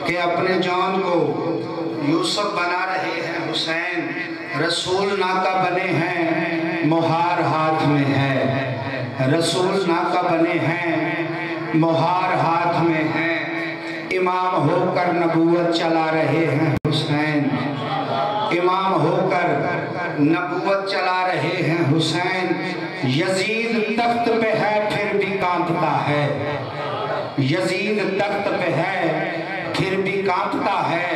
कि अपने जान को यूसुफ बना रहे हैं हुसैन, रसूल नाका बने हैं मुहार हाथ में है, रसूल नाका बने हैं मुहार हाथ में है, इमाम होकर नबूवत चला रहे हैं हुसैन, इमाम होकर नबूवत चला रहे हैं हुसैन। यजीद तख्त पे है फिर भी कांपता है, यजीद तख्त पे है फिर भी कांपता है,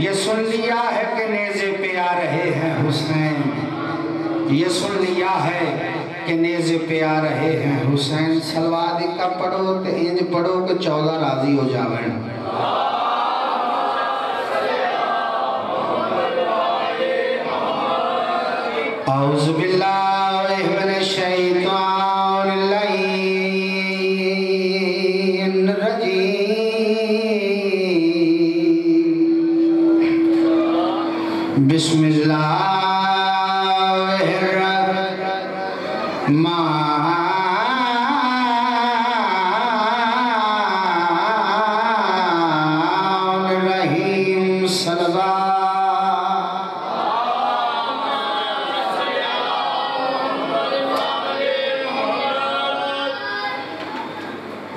ये सुन लिया है कि नेज़े पे आ रहे हैं हुसैन, ये सुन लिया है कि नेज़े पे आ रहे हैं हुसैन। सलवाद का पढ़ो तो इंज पढ़ो कि 14 राजी हो जावन। औज़ु बिल्लाहि मिनश शैतानिर रजीम। बिस्मिल्लाहिर्रहमानिर्रहीम।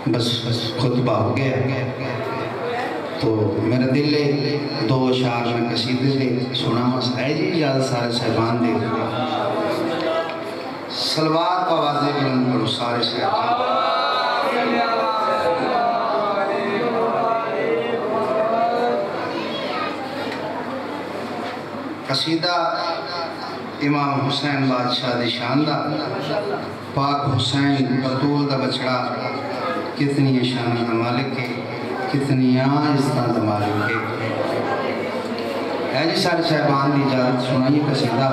बस खुतबा हो गया तो मेरा दिल है 2 अशार में कसीदे से सुना मस है जी। इजाज़त सारे साहिबान दे सलवात का वाज़े बुलंद करो सारे साहिबान। कसीदा इमाम हुसैन बादशाह दी शान दा, पाक हुसैन बतूल दा बछड़ा कितनी शान दा मालिक है, कितनी इज्जत दा मालिक है जी। सारे साहिबान की इजाज़त सुनाइए कसीदा।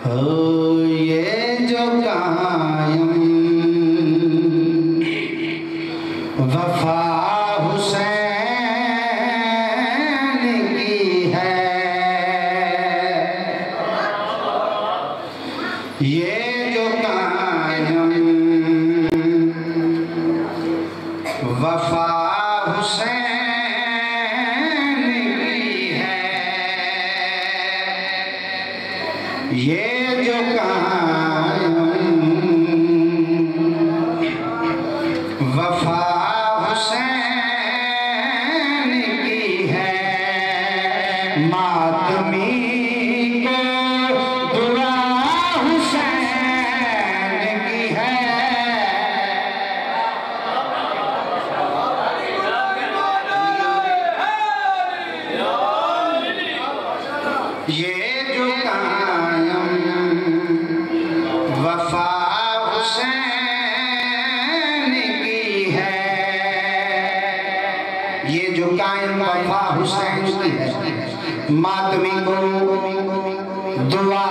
हो ये जो कायम वफा मातमी को दुआ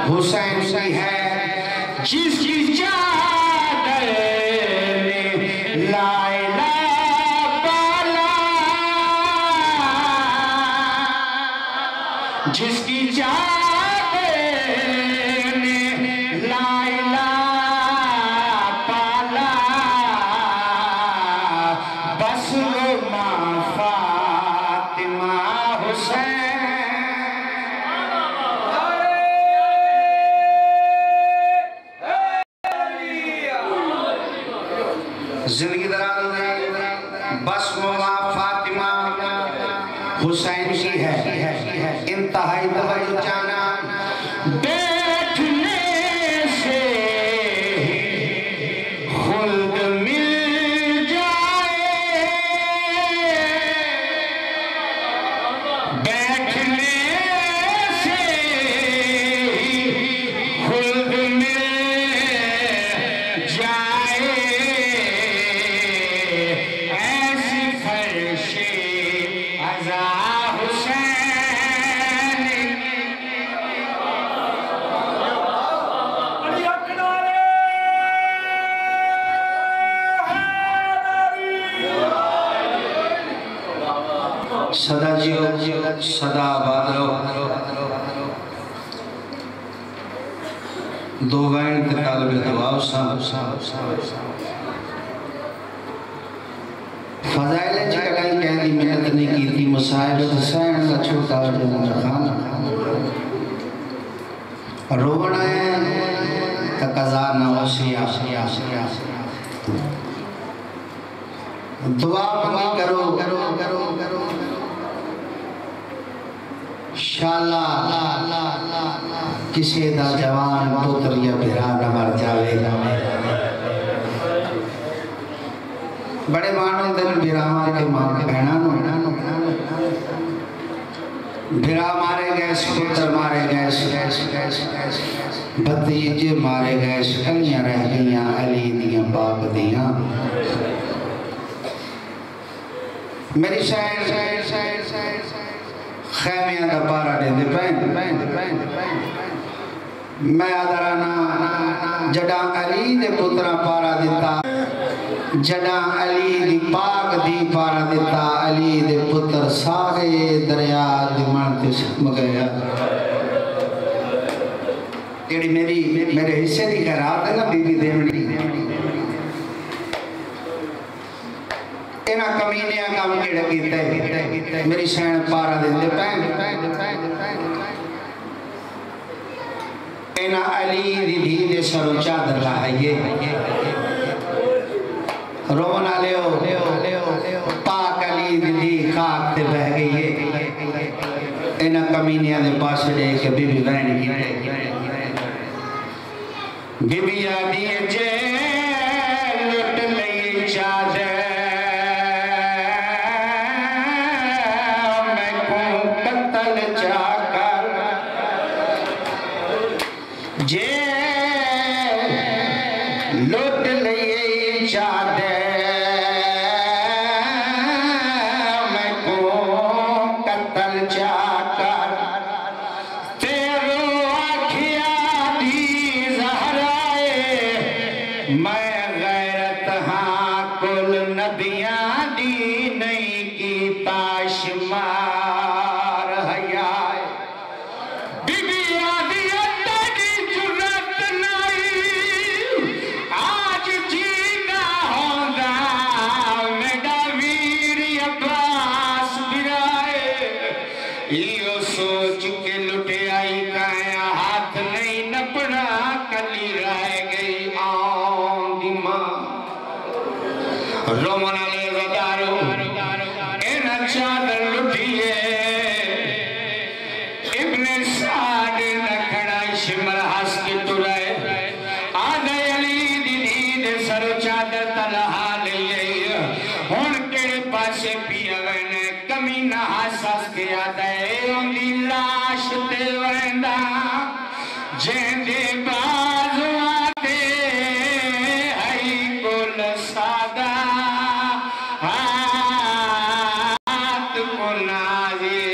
हुसैन की है, जिसकी चादर लाइला पाला, जिसकी चादर लाइला पाला, बस माँ फातिमा जिंदगी दराज हो गई, बस मौला फातिमा हुसैन की है। इंतहाई तवज्जो जाना बैठने से खुल्द मिल जाए, बैठने से खुल्द मिल जाए, सदा जियो सदा आबाद रहो। दो वैन ते तालब दुआ फजाइल च कहीं कहंदी मेहनत नहीं की थी मुसाहिब हुसैन का छोटा खाना रोवना है तो कज़ा न होशिया दुआ मंगी करो शाला किसी दा जवान पुत्र या भिरा न मर जावे। बड़े मानो दिन भिरावां के मां बहना भिरा मारे गए, पुत्र मारे गए, भतीजे मारे गए, कलियां रह गईयां अली दियां पाक दियां। मेरी साइड खैमियां का पारा देंदे मैं आदराना जडा अली दे पुत्रा पारा दिता, जडा अली दी पाक दी पारा दिता, अली दे पुत्र सारे दरिया दी मन ते सम गया। जेड़ी मेरे हिस्से दी खैरात है ना बीबी देवनी, इन्हां कमीनियां काम केड़ा कीता है मेरी सैन पारा देंदे पैन इन्हां अली दी धी दे सरों चादर लाइए रोना लियो पाक अली दी धी खाक ते बह गई है। इन्हां कमीनियां दे पास देख के बीबी वैन की बीबी आदि जे लुट लई चादर जे लुट लिए चादर मैं को कत्ल चाकर तेरो आखिया दी ज़हराए मैं गैरत हाँ कुल नबियां दी नहीं की ताशमार हयाए। बीबी आदि सोच के लुटे आई काया हाथ नहीं नपना कली रह गई आंधी मां रोमना ले गदारो इन चादर लुटिए इब्ने साद नखड़ा शिमर हंस के तुरे आदे अली दीदी दे सर चादर तलहा ले हुन केड़े पासे पिया वने कमीना हंस के आदे लाश ते वेंदा जेंदे बाजुआ ते हई कुल सादा हाथ को नाजे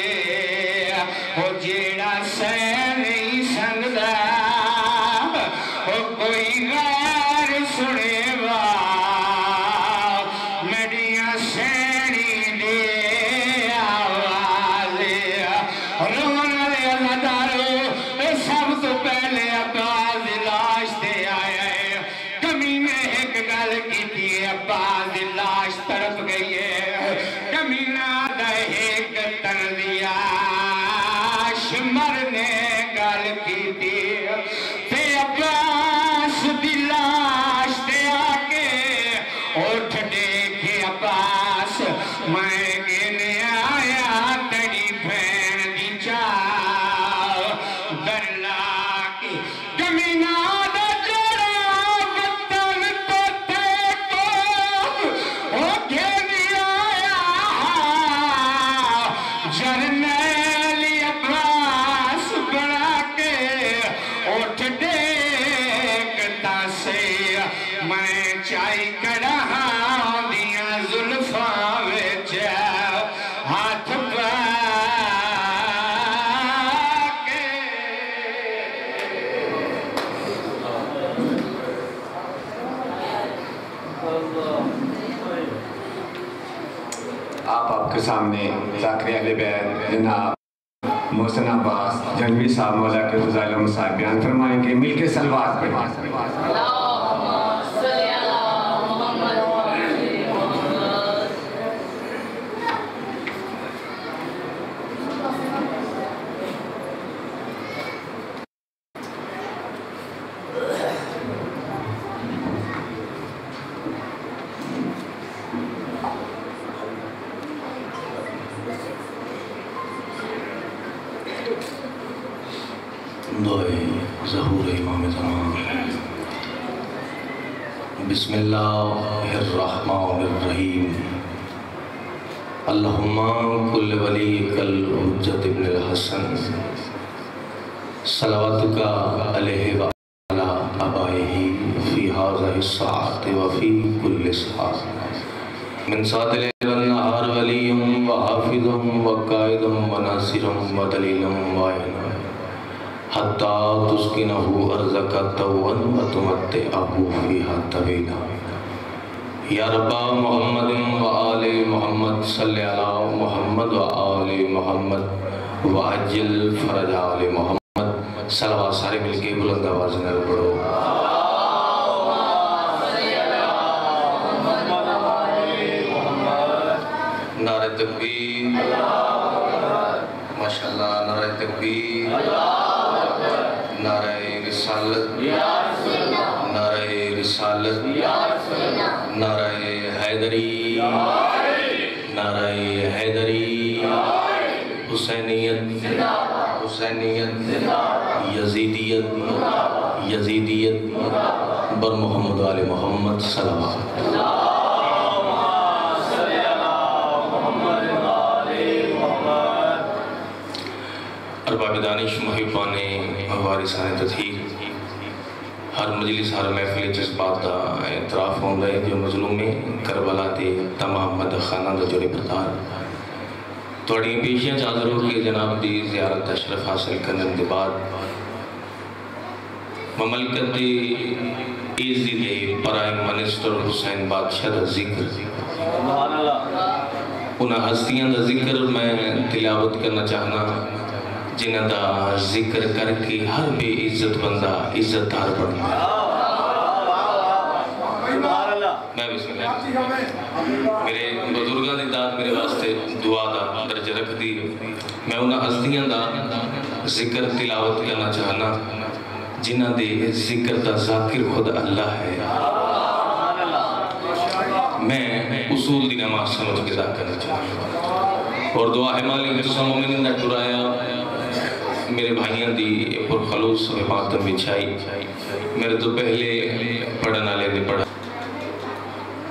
हो जेड़ा सह नहीं संगदा हो कोई गैर सुनेवा मेरिया सैनी दे सब तो पहले अब्बास लाश ते आया है। कमी ने एक गल की अब्बास लाश तड़प गई है। कमीना एक तन दिया शिमर ने गल की अब्बास दी लाश ते आके उठ देखे अब्बास मैं गिने आया तेरी बहन दी मैं चाई कड़ा दिया जुल्फा विच हाथ पा के आपके सामने ज़ाकरिया जनाब मोहसिन अब्बास जंगवी साहब मौला के फज़ाइल व मसाइब बयान फरमाएंगे। मिल के सलवात पढ़ें। बिस्मिल्लाहिर्रहमानिर्रहीम। अल्लाहुम्मा कुल्ल वलीकल हुज्जत इब्नुल हसन सलावतुका अलैहि व अला आबाइही फी हाज़िहि स्साअति व फी कुल्लि सआत मिन सातिल नहार वलियुम व हाफिज़ुम व काइदुम व नासिरुम व दलीलुम व हत्ता तुस्किनहु अर्ज़का तवन व तुमत्तिअहु फ़ीहा तवीला। या रब्बा मुहम्मदिन व आले मुहम्मद सल्लि अला मुहम्मद व आले मुहम्मद व अज्जिल फ़रज आले मुहम्मद। सलवात सारे मिलके बुलंद आवाज़ में पढ़ो। नारे तकबीर, माशाअल्लाह, नारे तकबीर, नारे रिसालत, नारे रिसालत, नारे हैदरी, नारे हैदरी, हुसैनियत, हुसैनियत, यजीदियत, यजीदियत, बर मोहम्मद आले मोहम्मद सल्लल्लाहु अलैहि वसल्लम। अरबाब दानिश मुहिब्बाने वारिसाने तथहीर हर मजलिस हर महफिल जिस बात का एतराफ़ होंदा है जो मज़लूमे करबला ते तमाम मदखाना का जोड़े प्रधान थोड़ी पेशियां हाज़िर हो के जनाब दी ज़ियारत अशरफ हासिल करने के बाद ममलकत के ईज़ी दे प्राइम मिनिस्टर हुसैन बादशाह का जिक्र उन्हें हस्तियां का जिक्र मैं तिलावत करना चाहना जिन्हां दा जिक्र करके हर बेइज्जत बंदा इज्जतदार बनता है। मैं मेरे बुजुर्गों की दात मेरे वास्ते दुआ का दर्जा रख दी। मैं उन्हां हस्तियां का जिक्र तिलावत करना चाहना जिन्हां दे जिक्र का जाकिर खुद अल्लाह है। मैं उसूल दी नमाज समझ के अदा करना चाहता और दुआ है मालिक तुसां मोमिन दा टुराया मेरे भाइयों की पुरखलूस मातम बिछाई मेरे तो पहले पढ़ने वाले ने पढ़ा।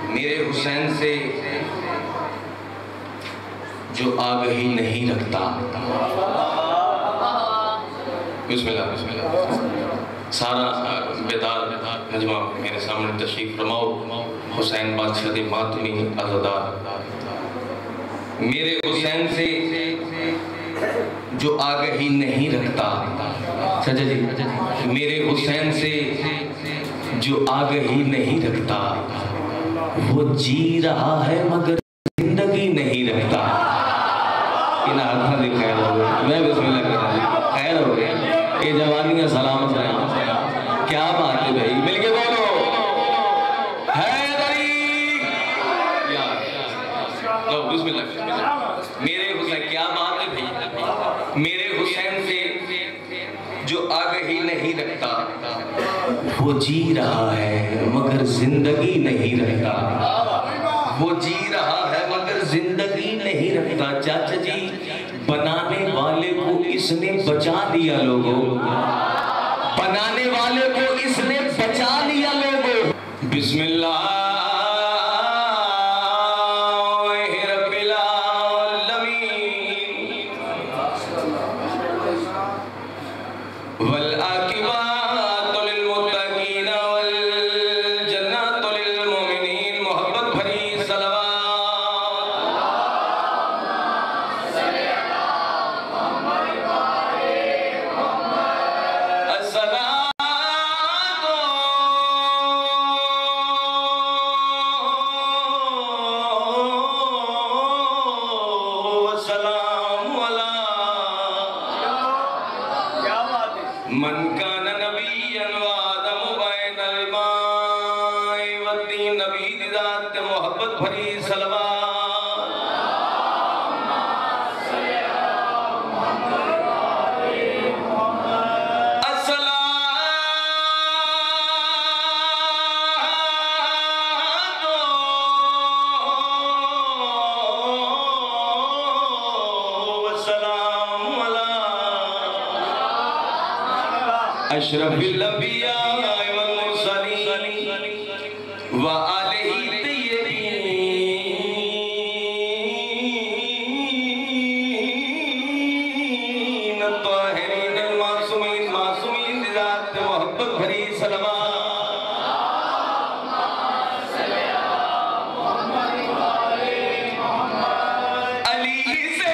मेरे हुसैन से जो आगही नहीं रखता, बिस्मिल्लाह बिस्मिल्लाह। सारा बेदार नजमा मेरे सामने तशरीफ फरमाओ। हुसैन बादशाह के मातमी आज़ादार मेरे हुसैन से जो आगही नहीं रखता, चाचा जी, मेरे हुसैन से जो आगही नहीं रखता वो जी रहा है मगर जिंदगी नहीं रखता। इन हाथों की खैर हो गई। मैं बिस्मिल्लाह कर रहा हूं, खैर हो गया। ये जवानियां सलामत रहे। क्या बात है भाई, मिलके बोलो हैदरी। लो बिस्मिल्लाह। मेरे हुसैन, क्या बात है भाई, मेरे हुसैन से जो आगही नहीं रखता वो जी रहा है मगर जिंदगी नहीं रखता। वो जी रहा है मगर जिंदगी नहीं रखता। चाचा जी, बनाने वाले को इसने बचा लिया लोगों, बनाने वाले को इसने बचा लिया लोगों। बिस्मिल्लाह मन कान नबिय्यन व आदम बैनल माई वद्दीन नबी दी ज़ात मोहब्बत भरी सलवात अशरफिल अंबिया वल मुरसलीन व आलिहि तय्यबीन ताहिरीन मासूमीन मासूमीन दी ज़ात मोहब्बत भरी सलवात अली से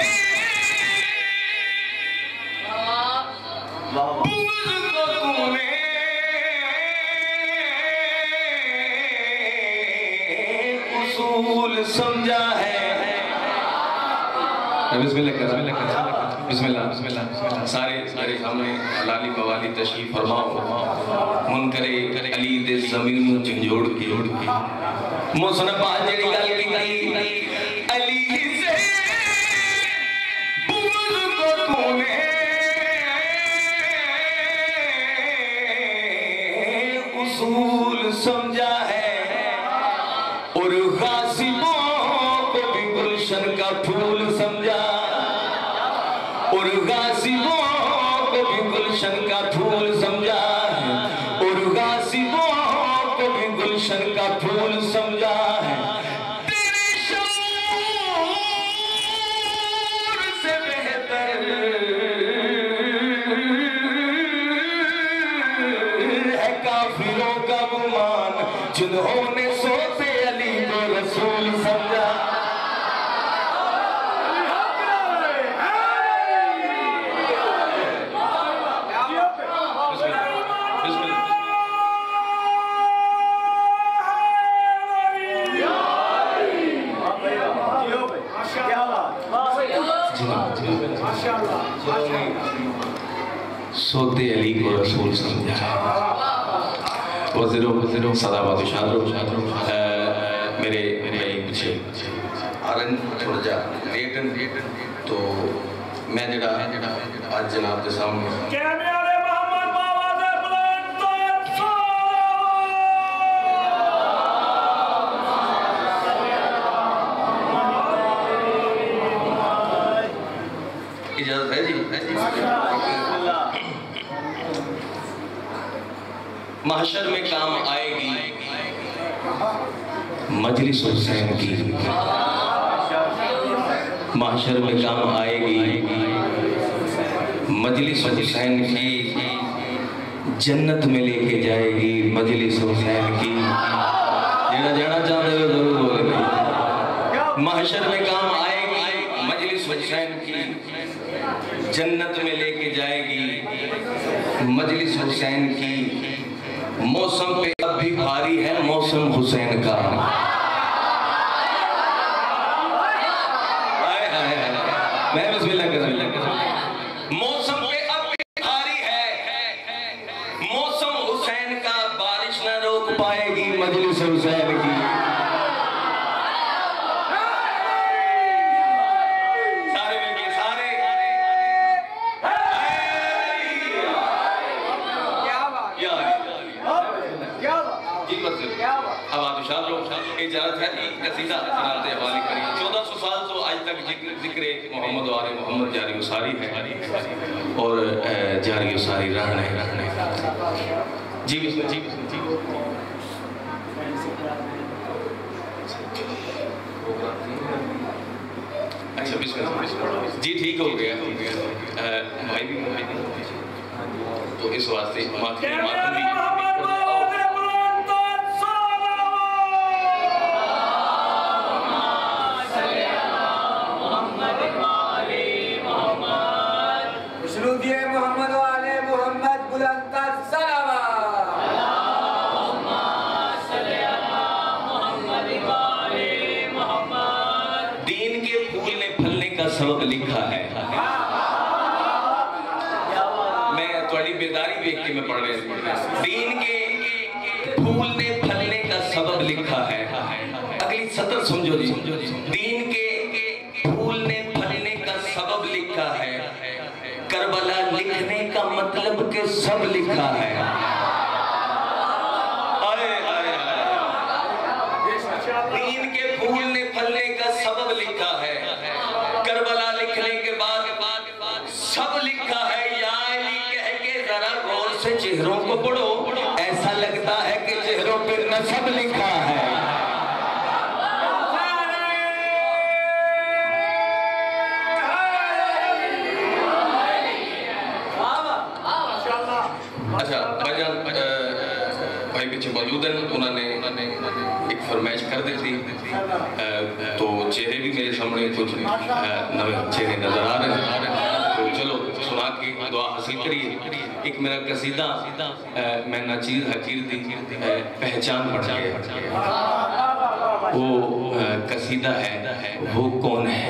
समझा है। बिस्मिल्लाह सारे मेरे सामने लाली मवाली तशरीफ फरमाओ मुनकरे अली दे ज़मीन नूं झंझोड़ के मुसनबा जेड़ी गल कीती अली से बुग़्ज़ को तूने उसूल समझा है और गासिबों को भी गुलशन का फूल समझा और गासिबों को भी गुलशन का फूल समझा है और गासिबों को भी गुलशन का फूल समझा है तेरे शऊर से बेहतर है काफिरों का गुमान जिन्होंने सोते अली को रसूल समझा। सोते अली को रसूल समझा। वज़ीरों सदाबाद शादरो मेरे भाई पीछे आरन थोड़ा जा लेटन तो मैं जड़ा आज जनाब के सामने इजाजत है जी। महशर में काम आएगी मजलिस हुसैन की महशर में काम आएगी मजलिस हुसैन की जन्नत में लेके जाएगी मजलिस हुसैन की जेड़ा जाना चाहते हो जरूर बोले महशर में काम आएगी मजलिस हुसैन की जन्नत में लेके जाएगी मजलिस हुसैन की मौसम पे अब भी भारी है मौसम हुसैन का मैं बिस्मिल्लाह कर मौसम पे अब भी भारी है मौसम हुसैन का बारिश न रोक पाएगी मजलिस हुसैन की इजाजत है कसीदा जनाब के हवाले करिए 1400 साल तो आज तक जिक्र मोहम्मद वाले मोहम्मद जारी उसारी है और जारी उसारी रहने जी अच्छा बिस्मिल्लाह जी ठीक हो गया भाई भी तो इस वास्ते माफी सबक लिखा है मैं थोड़ी बेदारी देख के मैं पढ़ रहा। दीन के फूलने फलने का सबब लिखा है। अगली सतर समझो जी। दीन के फूलने फलने का सबब लिखा है। करबला लिखने का मतलब के सब लिखा है। दीन के फूलने फलने का सबब लिखा है। करबला लिखने के बाद सब लिखा है। या अली कह के जरा गौर से चेहरों को पढ़ो, ऐसा लगता है कि चेहरों पे नसब लिखा है। अच्छा भाईजान भाई पीछे मौजूद हैं, उन्होंने एक फरमाइश कर दी थी, तो चेहरे भी मेरे सामने कुछ नवे चेहरे नजर आ रहे हैं, तो चलो सुना के दुआ हासिल करिए। एक मेरा कसीदा मैं नाचीर हकीर दी पहचान बढ़ गया, वो कसीदा है वो कौन है।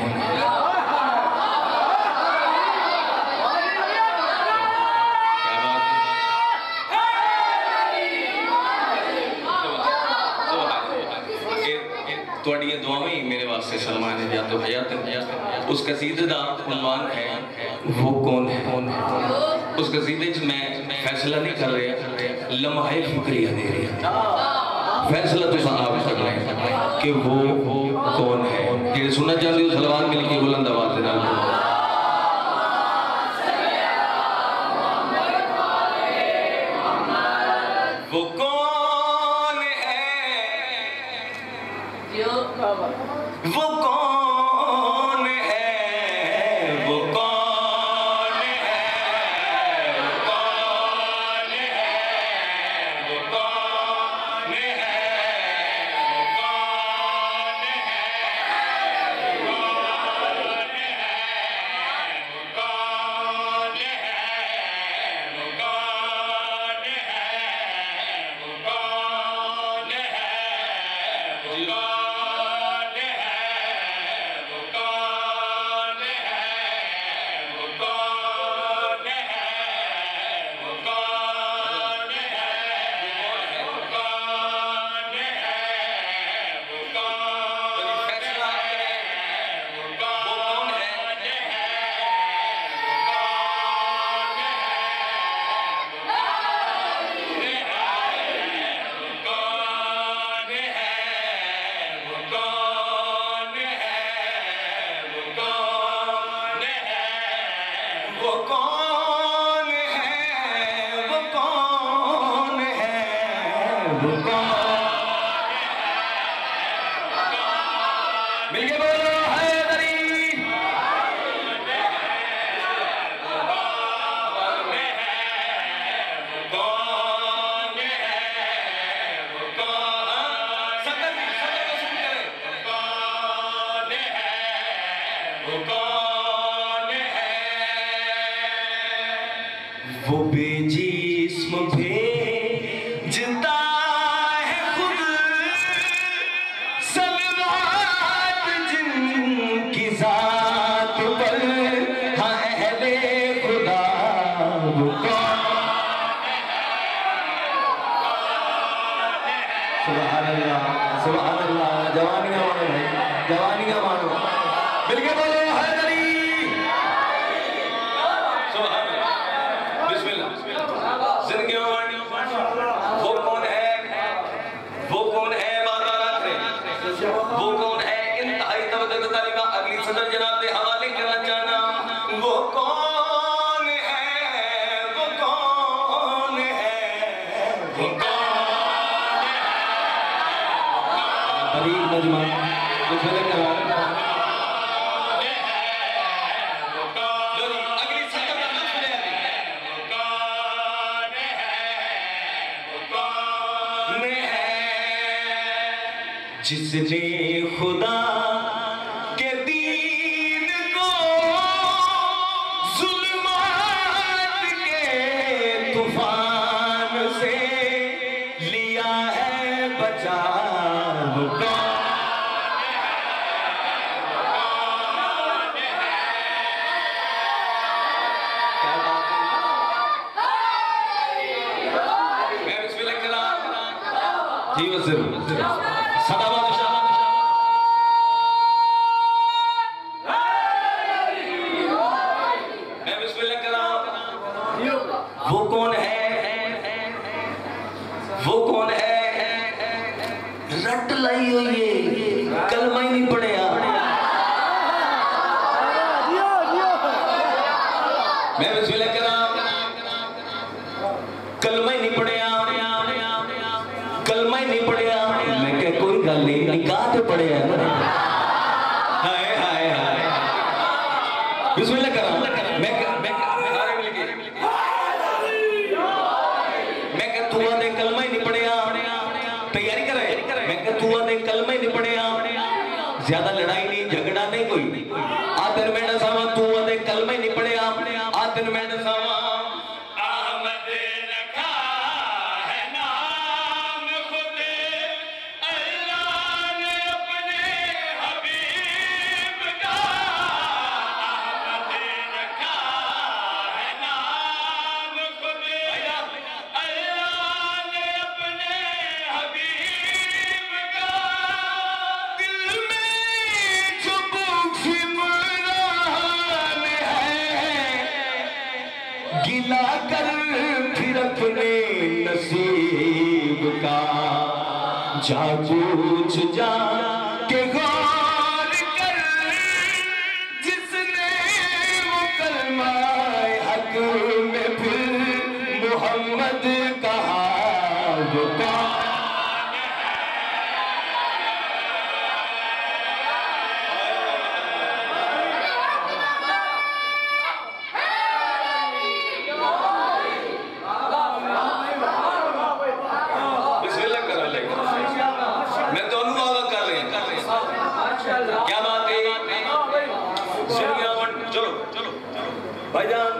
थोड़ी दुआएं ही मेरे वास्ते सलमान है, या तो हयात उस कसीदे का उन्वान है वो कौन है। उस कसीदे मैं फैसला नहीं कर रहा, लम्हे फिक्रिया दे रहा। फैसला तो आप करना है कि वो कौन है। जे सुनना चाहते हो सलवार मिल के बुलंद आवाज के नाल वो कौन है, वो कौन है, वो कौन है, वो कौन है, वो कौन है, वो कौन है, वो कौन है, वो कौन है, वो कौन है, वो कौन है, वो कौन मिलके बोलो हैदरी। वो बेजिस्म भेजता है खुद सलवात जिनकी जात पर, हाँ अहले खुदा वो कौन। सुभान अल्लाह, सुभान अल्लाह। जवानियां मानो भाई, जवानियां मानो, मिलके बोलो हैदरी। सुभान अल्लाह, बिस्मिल्लाह। जिंदगी वो कौन है, वो कौन है, वो कौन है, इंतहाई तवज्जो तालिबा अगली सदर जनाब के हवाले करना चाहना। वो कौन है, वो कौन है, वो कौन है। बरीक मजमा बिस्मिल्लाह करवा अगली सदर का लफ्ज़ ले आते। वो कौन है, वो कौन है, जिसने खुदा के दीन को जुल्मात के तूफान से लिया है बचा। वो कौन है, क्या बात है। वो कौन है? वो कौन है? रट लाई हुई है, कलमा ही नहीं पढ़िया। मैं बिस्मिल्लाह करा, कलमा ही नहीं पढ़िया, कलमा ही नहीं पढ़िया। मैं क्या कोई गल नहीं, निकाह तो पढ़िया। हाय हाय हाय, बिस्मिल्लाह करा। मैं कलमा ही नहीं पढ़िया, तैयारी करे। मैं क्या तू ने कलमा ही नहीं पढ़िया, ज्यादा लड़ाई नहीं, झगड़ा नहीं कोई। आदर में नसावा, तू ने कलमा ही नहीं पढ़िया, आदर में नसावा। अहमद रखा है नाम खुद, अल्लाह ने अपने हबीब का। अहमद रखा है नाम खुद, गिला कर फिर अपने नसीब का। जा पूछ जा के गौर कर, जिसने वो कलमा हक में फिर मोहम्मद कहा, वो भाईजान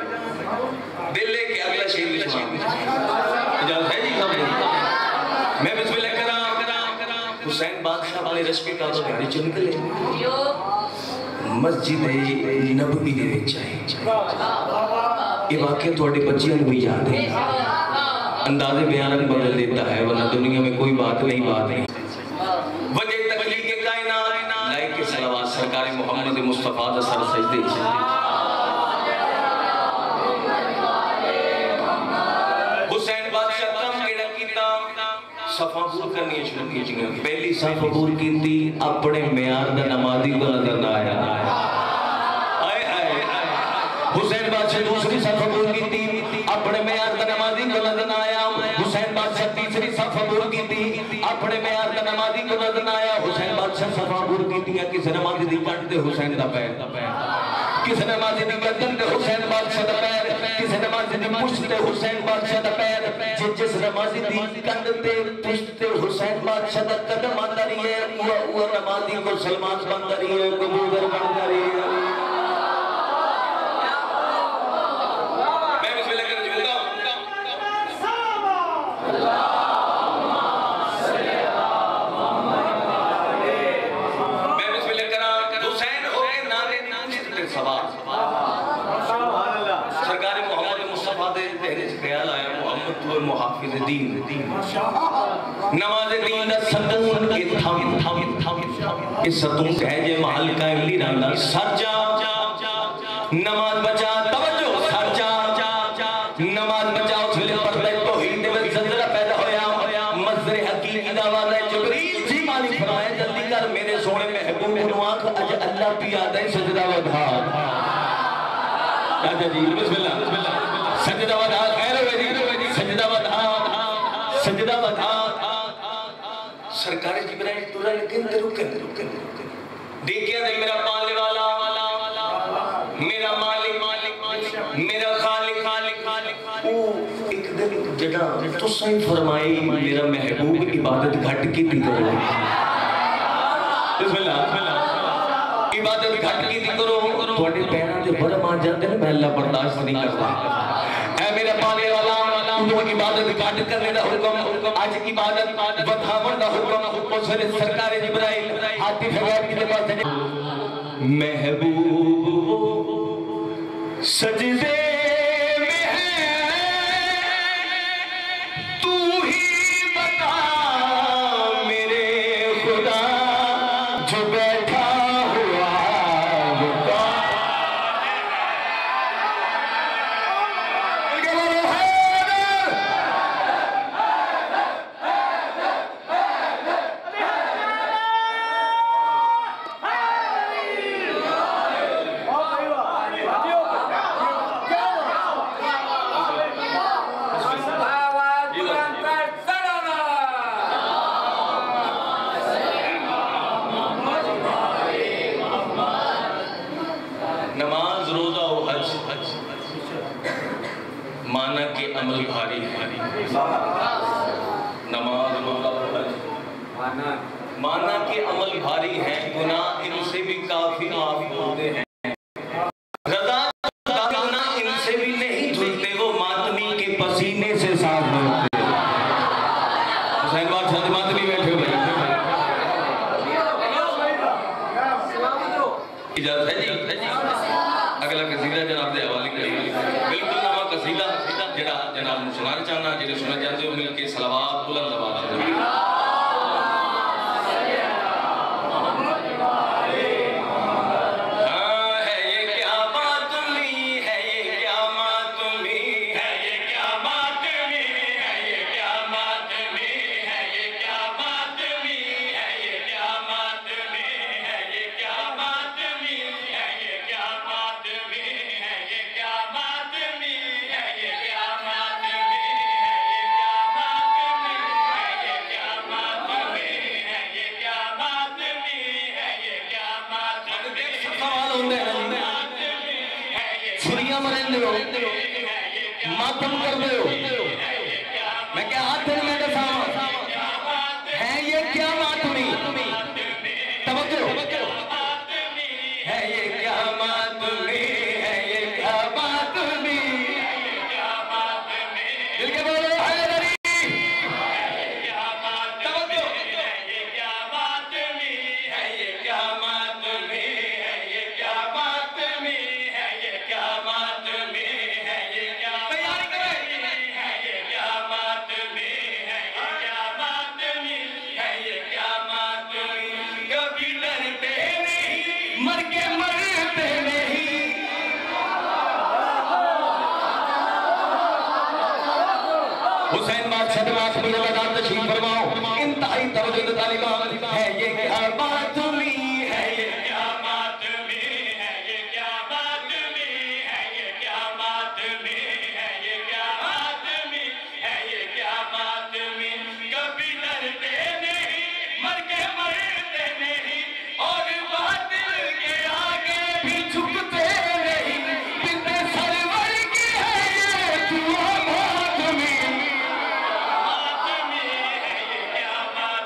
दिल लेके अगला शेर इजाजत है जी? मैं बिस्मिल्लाह करा। हुसैन बादशाह वाले रश के काबा गाड़ी चुन के ले मस्जिद नबवी दे विच आए। ये वाकया थोड़े बच्चियों को भी याद है, अंदाजे बयान बदल देता है, वरना दुनिया में कोई बात नहीं। वजह तकलीफ के कायनात लाइक के सलावत सरकार मोहम्मद मुस्तफा दा सर सजदे सफा पूर करनी शुरू की। पहली सफा पूर की अपने म्यार दा नमाजी को नजर ना आया। हुसैन बादशाह दूसरी सफा पूर की अपने म्यार दा नमाजी को नजर ना आया। हुसैन बादशाह तीसरी सफा पूर की अपने म्यार दा नमाजी को नजर ना आया। हुसैन बादशाह सफा पूर की किस नमाजी दी कंठ ते हुसैन दा पैर, किस नमाजी दी गर्दन ते हुसैन बादशाह दा पैर, किस नमाजी दी पुश्त ते हुसैन बादशाह दा पैर। जिस नमाजी दी कंध ते पुश्त ते हुसैन बादशाह दा कदम आंदा रही है, वो नमाजी को सलमान बनता रही है, कबूतर बनता रही है। मैं बिस्मिल्लाह कर जुलूंगा। मैं बिस्मिल्लाह करा। हुसैन हो के नारे ते सवार सरकार मोहम्मद मुस्तफा दे तेरे ख्याल आया, मोहम्मद तू मुहाफिज दीन, नमाज दीन दा सतून के थम इस सतून कह जे महल कायम ली रहंदा। सर जा नमाज बचा, तवज्जो सर जा नमाज बचा। उस वेले पर्दे तौहीद दे विच ज़लज़ला पैदा होया। मज़र हकीकी दा वाला जिब्रील जी मालिक फरमाया जल्दी कर मेरे सोने महबूब नू आख अज अल्लाह पिया दे सजदा वधा। राजा जी बिस्मिल्लाह सजदा वधा, खैर हो जी, सजदा वधा, सजदा वधा। सरकार जिब्राइल तुरा लेकिन रुक देखिए दे मेरा पालने वाला, मेरा मालिक, मेरा खालिक। ओ एक दिन जड़ा तुसां ही फरमाई मेरा महबूब इबादत घट की थी करो। बिस्मिल्लाह इबादत घट की थी करो, थोड़े पैरों ते बरम आ जाते हैं, मैं अल्लाह बर्दाश्त नहीं करता। ऐ मेरा पालने वाला, तू इबादत घट करने दा हुक्म, आज इबादत बढ़ावन दा हुक्म। उस वेले सरकार जिब्राइल आतिफ गैब के पास महबूब सजदे में है, तू ही बता मेरे खुदा जो बैठा हुआ वो नमाज रोजा और हज माना के अमल भारी भारी। नमाज रोजा और हज माना के अमल भारी है, गुनाह इनसे भी काफी माफ होते हैं। रज़ा गुनाह इनसे भी नहीं धुलते, वो मातमी के पसीने से साफ होते। हुसैन बात छत मातमी बैठे हुए इजाजत है जी। अगला कसीदा जनाब दे हवाले करेंगे, बिल्कुल नवा कसीदा जरा जनाब सुनाना चाहना, जिन्हें सुनना चाहते हो मिलके सलावत बुलंद आवाज़ में। मातम कर दो, मैं क्या हाथ में दसावा है ये क्या मातमी, तवज्जो है ये क्या मातमी, है ये क्या मातमी, दिल के बोलो हैदरी, तवज्जो है ये क्या मातमी, है ये क्या मातमी, है ये क्या मातमी, है ये क्या मातमी, है ये क्या हुसैन बादशाह बात मुझे बता तशरीफ फरमाओ। इंतहाई तवज्जो तालिबा है ये क्या मातमी, है ये क्या मातमी, है ये क्या मातमी, है ये क्या मातमी, है ये क्या मातमी, है ये क्या मातमी। कभी डरते नहीं, मर के मरते नहीं, और बातिल के आगे भी झुकते नहीं। बिन्ने सरवर की है ये दुआ मातमी, है ये क्या मातमी,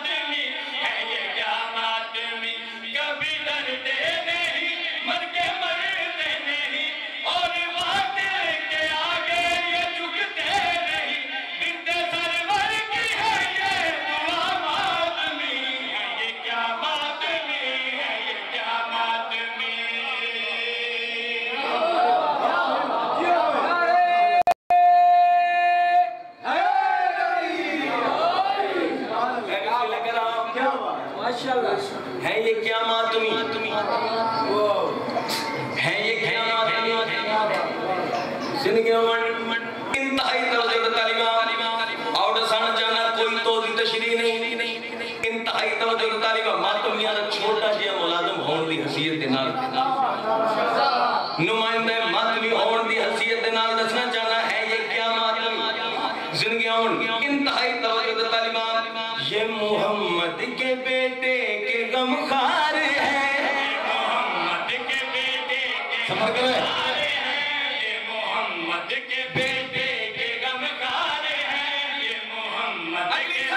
है ये क्या मातमी, जिंदगी इंतहाई तवज्जो तालिबा और सन जाना कोई तो तशरीह नहीं। इंतहाई तवज्जो तालिबा मातमियां दा छोटा जिहा मुलाजम होने दी हसीयत दे नाल, नुमाइंदा मातमी होने दी हसीयत दे नाल दसना चाहना है ये क्या मातमी, जिंदगी इंतहाई तवज्जो तालिबा। ये मोहम्मद के बेटे के गमखार है, मोहम्मद के बेटे के गमखार है, ये मोहम्मद के बेटे के गमखार है, ये मोहम्मद के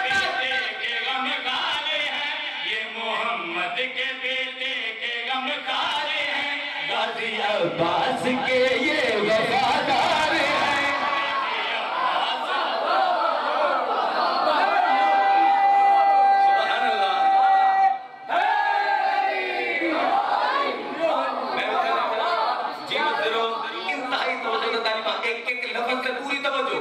अब्बास के ये वफादार हैं। सुभान अल्लाह। जी मित्रों, इंतहाई तवज्जो तालिबा, एक एक लफ्ज से पूरी तवज्जो।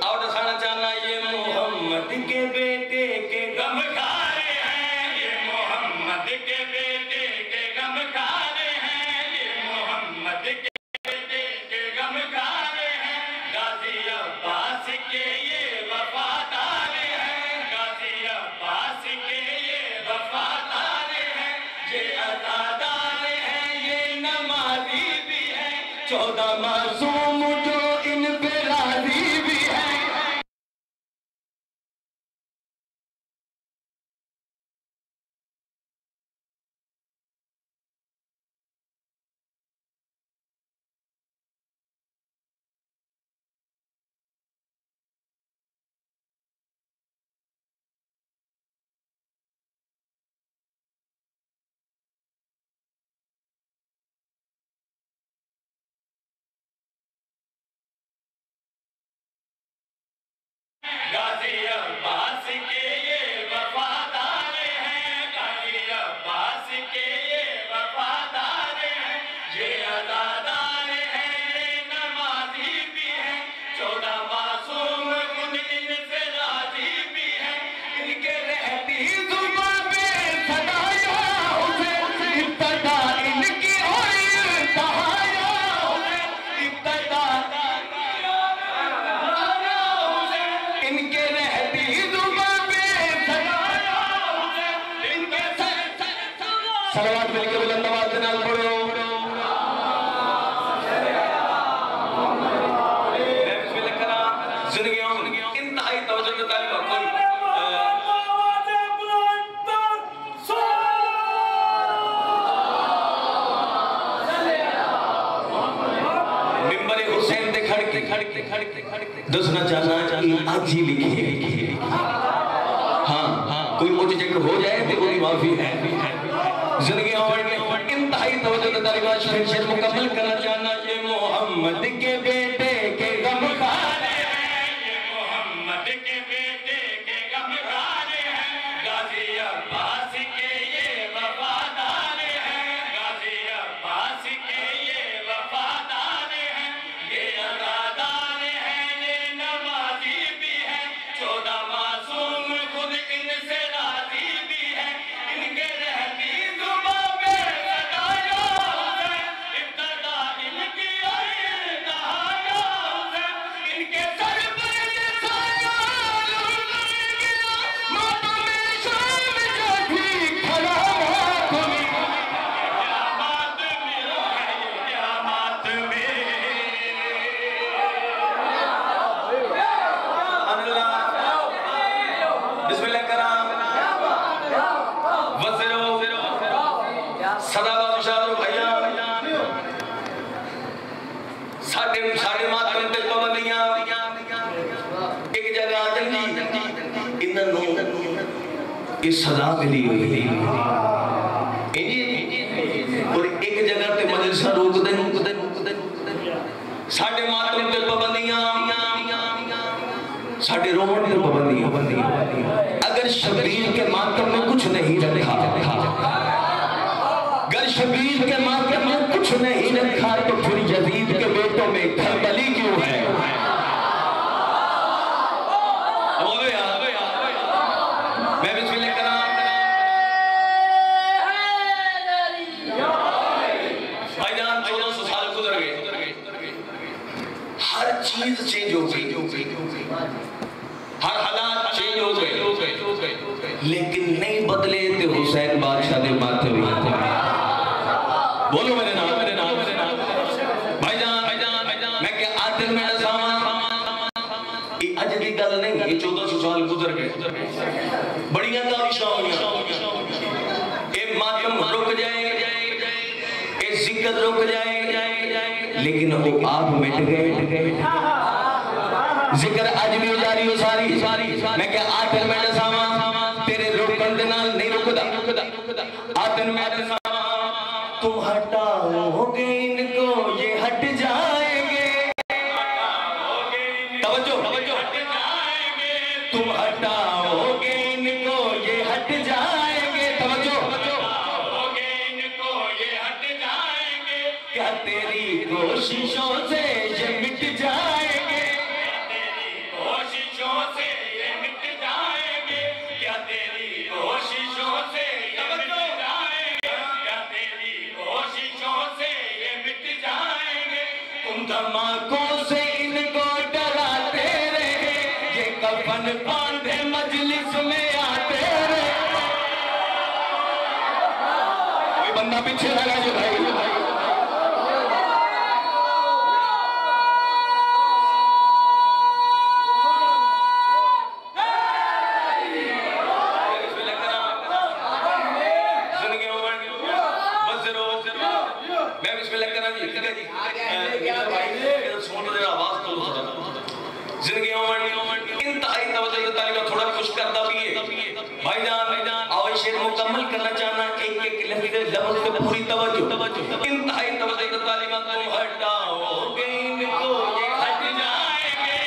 और दसाना चाहना ये मोहम्मद के बेटे के गमखार हैं, ये मोहम्मद के बेटे के गमखार हैं, ये मोहम्मद के बेटे के गमखार हैं। गाजी अब्बास के ये वफादार हैं, गाजी अब्बास के ये वफादार हैं। ये अज़ादार हैं, ये नमाज़ी भी हैं, 14 मासूम जो इन पे राज़ी भी हैं। गाजी अब्बास के ये वफादार हैं, गाजी अब्बास के ये वफादार हैं। ये अज़ादार हैं, ये नमाज़ी भी हैं, 14 मासूम खुद इनसे राज़ी भी हैं। इनके रहती ज़ुबां पे सदाया उसे, इब्तिदा इनकी और इंतहाया उसे, इब्तिदा इनके रहती ज़ुबां पे सदाया उसे, इनके सलवात मिलके बुलंद आवाज़ के नाल पढ़ो। इंतहाई तवज्जो के तालिबा कोई मिंबर हुसैन ते खड़के दसना चाहना आज ही लिखी। हाँ कोई मोटी चक्कर हो जाए तो कोई माफी है। जिंदगी और इंतहाई तवज्जो के तालिबा शेर मुकम्मल करना चाहना ये मोहम्मद के बेटे के गमखार हैं, ये मोहम्मद के बेटे के गमखार हैं। गाजी अब्बास के ये वफादार हैं, गाजी अब्बास के ये वफादार हैं। ये अज़ादार हैं, ये नमाज़ी भी हैं, 14 मासूम खुद इनसे राज़ी भी हैं। इनके रहती ज़ुबां पे सदाया उसे, इब्तिदा इनकी और इंतहाया उसे। इनके सर पर ये साया गया, मातम में शाम जो भी खड़ा हाथ में, क़यामत में है ये क़यामत में। अल्लाह बिस्मिल्लाह कराम वज़रो सदाबाद शाहरुख भैया साढ़े मातम ते पाबंदियां एक जगह जंगी इन्होंने इस सजा मिली हुई और एक जगह ते मजलिसां रोक दे। साढ़े मातम ते पाबंदियां, साढ़े रोमन पे पाबंदियां। अगर शबीर के मातम में कुछ नहीं रखा, अगर शबीर के मातम में कुछ नहीं रखा तो फिर यजीद के बेटों में करबली क्यों है? मैं बिस्मिल्लाह कराम भाईजान 1400 साल गुजर गए, हर चीज चेंज हो गई, हर हालात चेंज हो गए, लेकिन नहीं बदले तो हुसैन बादशाह ने माथे भी बोलो मेरे नाम भाईजान मैं क्या आदिल में ये अज की गल नहीं, ये 1400 साल गुजर गए, बड़ियां काविशां होईयां, ये मातम रुक जाए, ये जिक्र रुक जाए, लेकिन वो आप मिट गए। जिक्र आज भी जारी हो सारी मैं क्या आदिल में तेरे रोकन दे नाल नहीं रुकदा, आदिल में तुम हटाओगे इनको तुम हटाओगे इनको ये हट जाएंगे। तवज्जो हटाओगे इनको ये हट जाएंगे। क्या तेरी कोशिशों से ये मिट जाएंगे। तेरी कोशिशों से ये मिट जाएंगे। क्या तेरी कोशिशों से ये मिट जाएंगे। क्या तेरी कोशिशों से ये मिट जाएंगे। तुम धमाकों से इनको डराते रहे, ये कफन बांधे मजलिस में आते रहे। कोई बंदा पीछे लगा जो भाई मुकम्मल करना चाहना एक एक लफ्ज़ से पूरी तवज्जो इंतहाई तवज्जो तालीमात को हटाओगे इनको ये हट जाएंगे।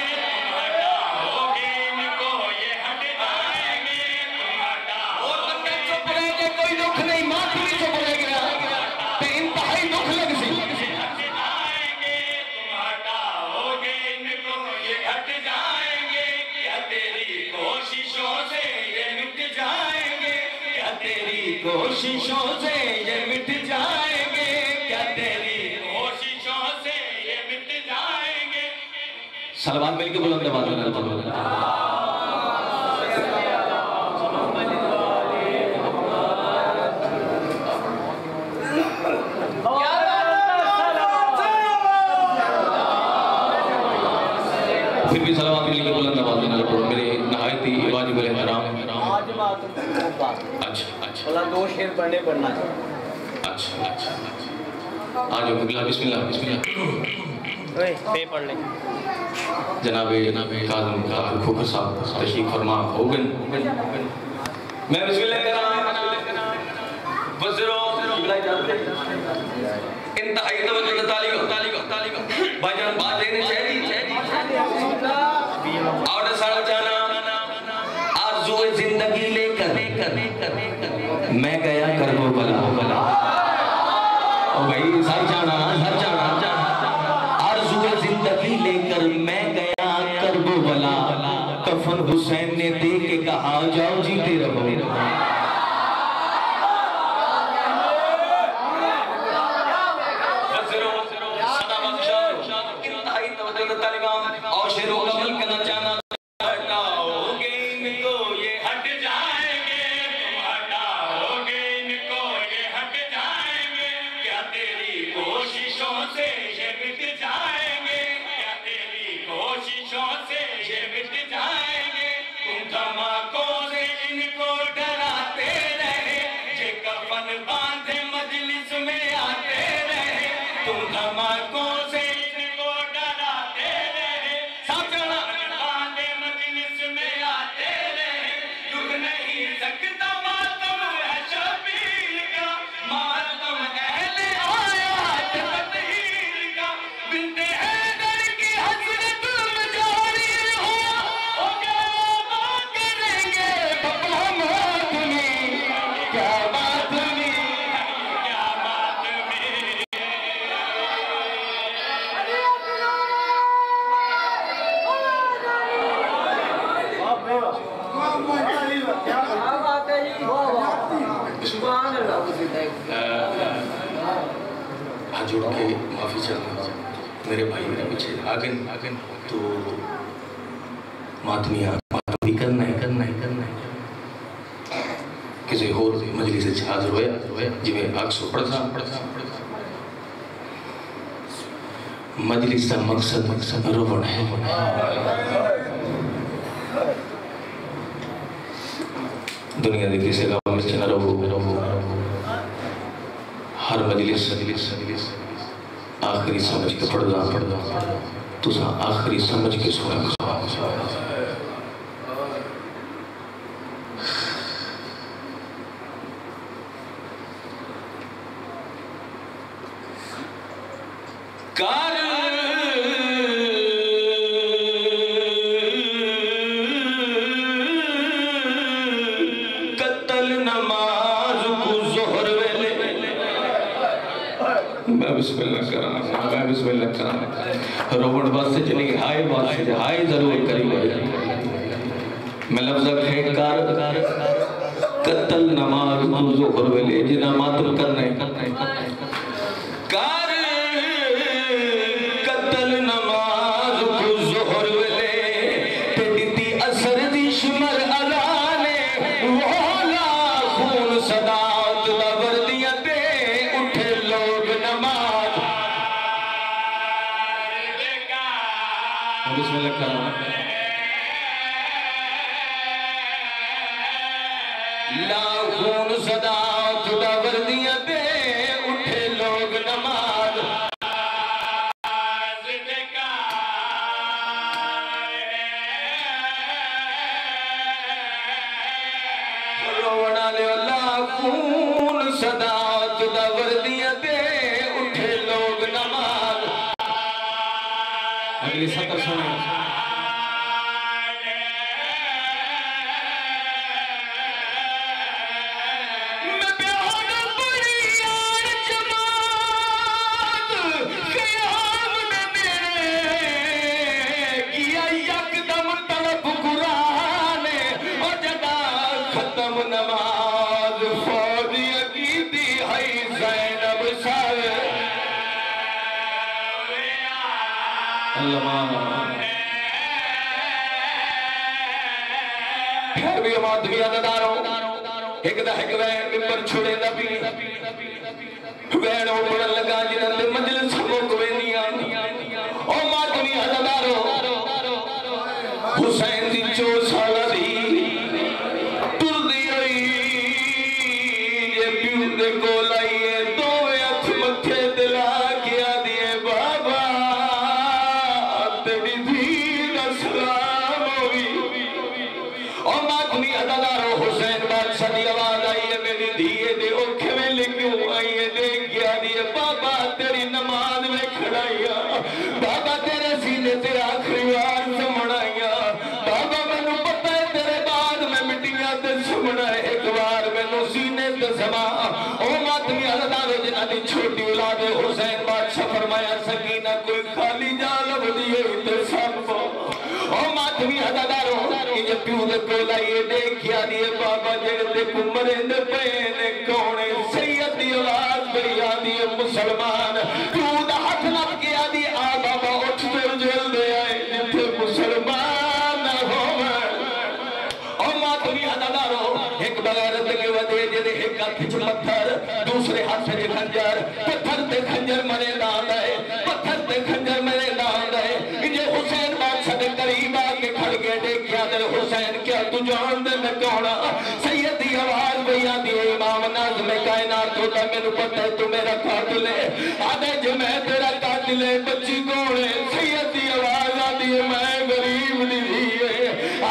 हटाओगे इनको ये हट जाएंगे। तुम हटाओ और बंदे चुप रह गए, कोई दुख नहीं, मां भी चुप रह गया तो इंतहाई दुख लग सी। हट जाएंगे। तुम हटाओगे इनको ये हट जाएंगे। क्या तेरी कोशिशों से ये मिट जाएंगे। क्या तेरी कोशिशों से ये मिट जाएंगे। क्या तेरी कोशिशों से ये मिट जाएंगे। सलवात मिलके बुलंद आवाज में फिर भी सलवात मिलके बुलंद आवाज में पढ़ो। मेरे नहायती वाजिब एहतराम। अच्छा दो शेर पढ़ने पढ़ना है। अच्छा आ जाओ किबला। बिस्मिल्लाह बिस्मिल्लाह। पे पढ़ ले। जनाबे काज़म खोखर साहब तशरीफ फरमा होगन। मैं बिस्मिल्लाह कर रहा हूं। वज़रो इंतहाई तवज्जो तालीब भाईजान बात लेने चाहिए और सारा जाना आरज़ू जिंदगी लेकर मैं गया करबो बला ओ भाई सर जाना आरज़ू जिंदगी लेकर मैं गया करबो बला। कफन हुसैन ने दे के कहा जाओ जीते रहो। और शेरों का अमल करना चाहना हटाओगे इनको ये हट जाएंगे। तुम हटाओगे इनको ये हट जाएंगे। क्या तेरी कोशिशों से ये मिट जाएंगे। क्या तेरी कोशिशों से ये मिट जाएंगे। तुम धमाकों से इनको डराते रहे, ये कफन बांधे मजलिस में आते रहे। तुम धमाकों से इनको डराते रहे, बांधे मजलिस में आते रहे। दुख नहीं सकता मातम है शबीर का, मातम अहले आयात तत्हीर का। बिनते हैदर की हसरत में जारी हो गया बात करेंगे। क्या बात नहीं, क्या बात नहीं। क्या बात हाथ जोड़ के माफी चाहूँगा मेरे भाई मेरे पीछे आगन तो मातमिया भी करना है किसी होर मजलिस से हाजिर होया जिवें अक्सर पढ़ता मजलिस का मकसद रोवण है। दुनिया के किसी का में न रहो। हर मजलिस आखिरी समझ के पढ़दा तुसा आखिरी समझ के सोया। मैं बिस्मिल्लाह करा, मैं बिस्मिल्लाह करा। रोवण बस च नहीं, हाय बस हाय जरूर करी भाई। मैं लफ्ज़ कर कत्ल नमाज ज़ोहर वेले जिना मातम करने कर कत्ल नमाज ज़ोहर वेले ते दिती असर दी शिमर अज़ाने वोला खून सदात दा वर्दियां ते उठे लोग नमाज। बिस्मिल्लाह करा लाखून सदात दा वर्दियां ते उठे लोग नमाज। रोवण वाले लाखून सदात दा वर्दियां ते उठे लोग नमाज। अगली सतर सुने नमाज फौजी अकीदी है ज़ैनब सर फिर भी मात भी अदादारों एक दा एक वैन मिंबर छुड़े दा भी वैन उड़न लगा जिन्हां दे मजलिस मुक वेंदियां ओ मात भी अदादारों हुसैन दी 4 साल दी को लाइए दो अख मथे दिला के दिए बाबा तेरी धी दा सलाम होवी। ओ मातमी अदादारो हुसैन बादशाह दी आवाज आई है मेरी धीए दे ओखे में क्यों आई है देख गया दिए बाबा तेरी नमाज में खड़ाइया बाबा तेरे सीने ते आखिरी वार सुमनाइया बाबा मैनू पता है तेरे बाद में मिट्टियां ते सुमना एक बार मैनू सीने ते समा। छोटी औलाद हुसैन बादशाह फरमाया सकीना कोई खाली जा लभदी होई ते सब ओ मातमी अदादारो ये प्यू दे कोल आइए देखिया दिए बाबा जेड़े ते कुमरे दे पे ने कौने सैयद दी आवाज बड़ी आदी है मुसलमान प्यू दा हाथ लग के आदी आ बाबा उठ ते जेल दे आए जिथे मुसलमान ना होवे। ओ मातमी अदादारो एक बगैरत के वदे जेदे एक हाथ च पत्थर दूसरे हाथ से खंजर पत्थर ते खंजर मरे दांद है पत्थर ते खंजर मरे दांद है। ये हुसैन बादशाह के करीब आके खड़ के देखा तेरे हुसैन क्या तू जान दे मैं कौन सैयद दी आवाज भैया दी इमाम नाज़िम कायनात होता मैनू पता है तू मेरा कातिल है आदे जो मैं तेरा कातिल है बच्ची कौन है सैयद दी आवाज आती है मैं गरीब दी है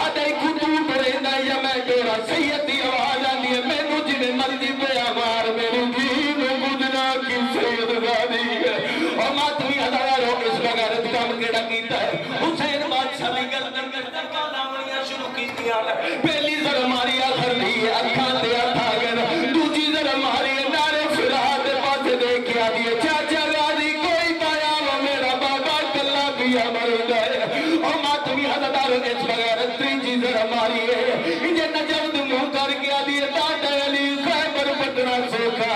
आदे खुद डरेंदा या मैं तेरा सैयद दी आवाज आती है मैनू जिने मर्जी पे मार मेरी हुसैन बादशाह ने गर्दन गर्दन कालावणियां शुरू कीतियां पहली जर मारी आखर दी अखां ते हथ आ गए दूजी जर मारी नारे फिरा दे पासे देख आ दिए चाचा गादी कोई पाया वो मेरा बाबा कल्ला पिया मर गए और मातमी हदादार इस बगैर तीजी जर मारी है जे नजब मुंह कर के आ दिए दादा अली खैबर पटना सोखा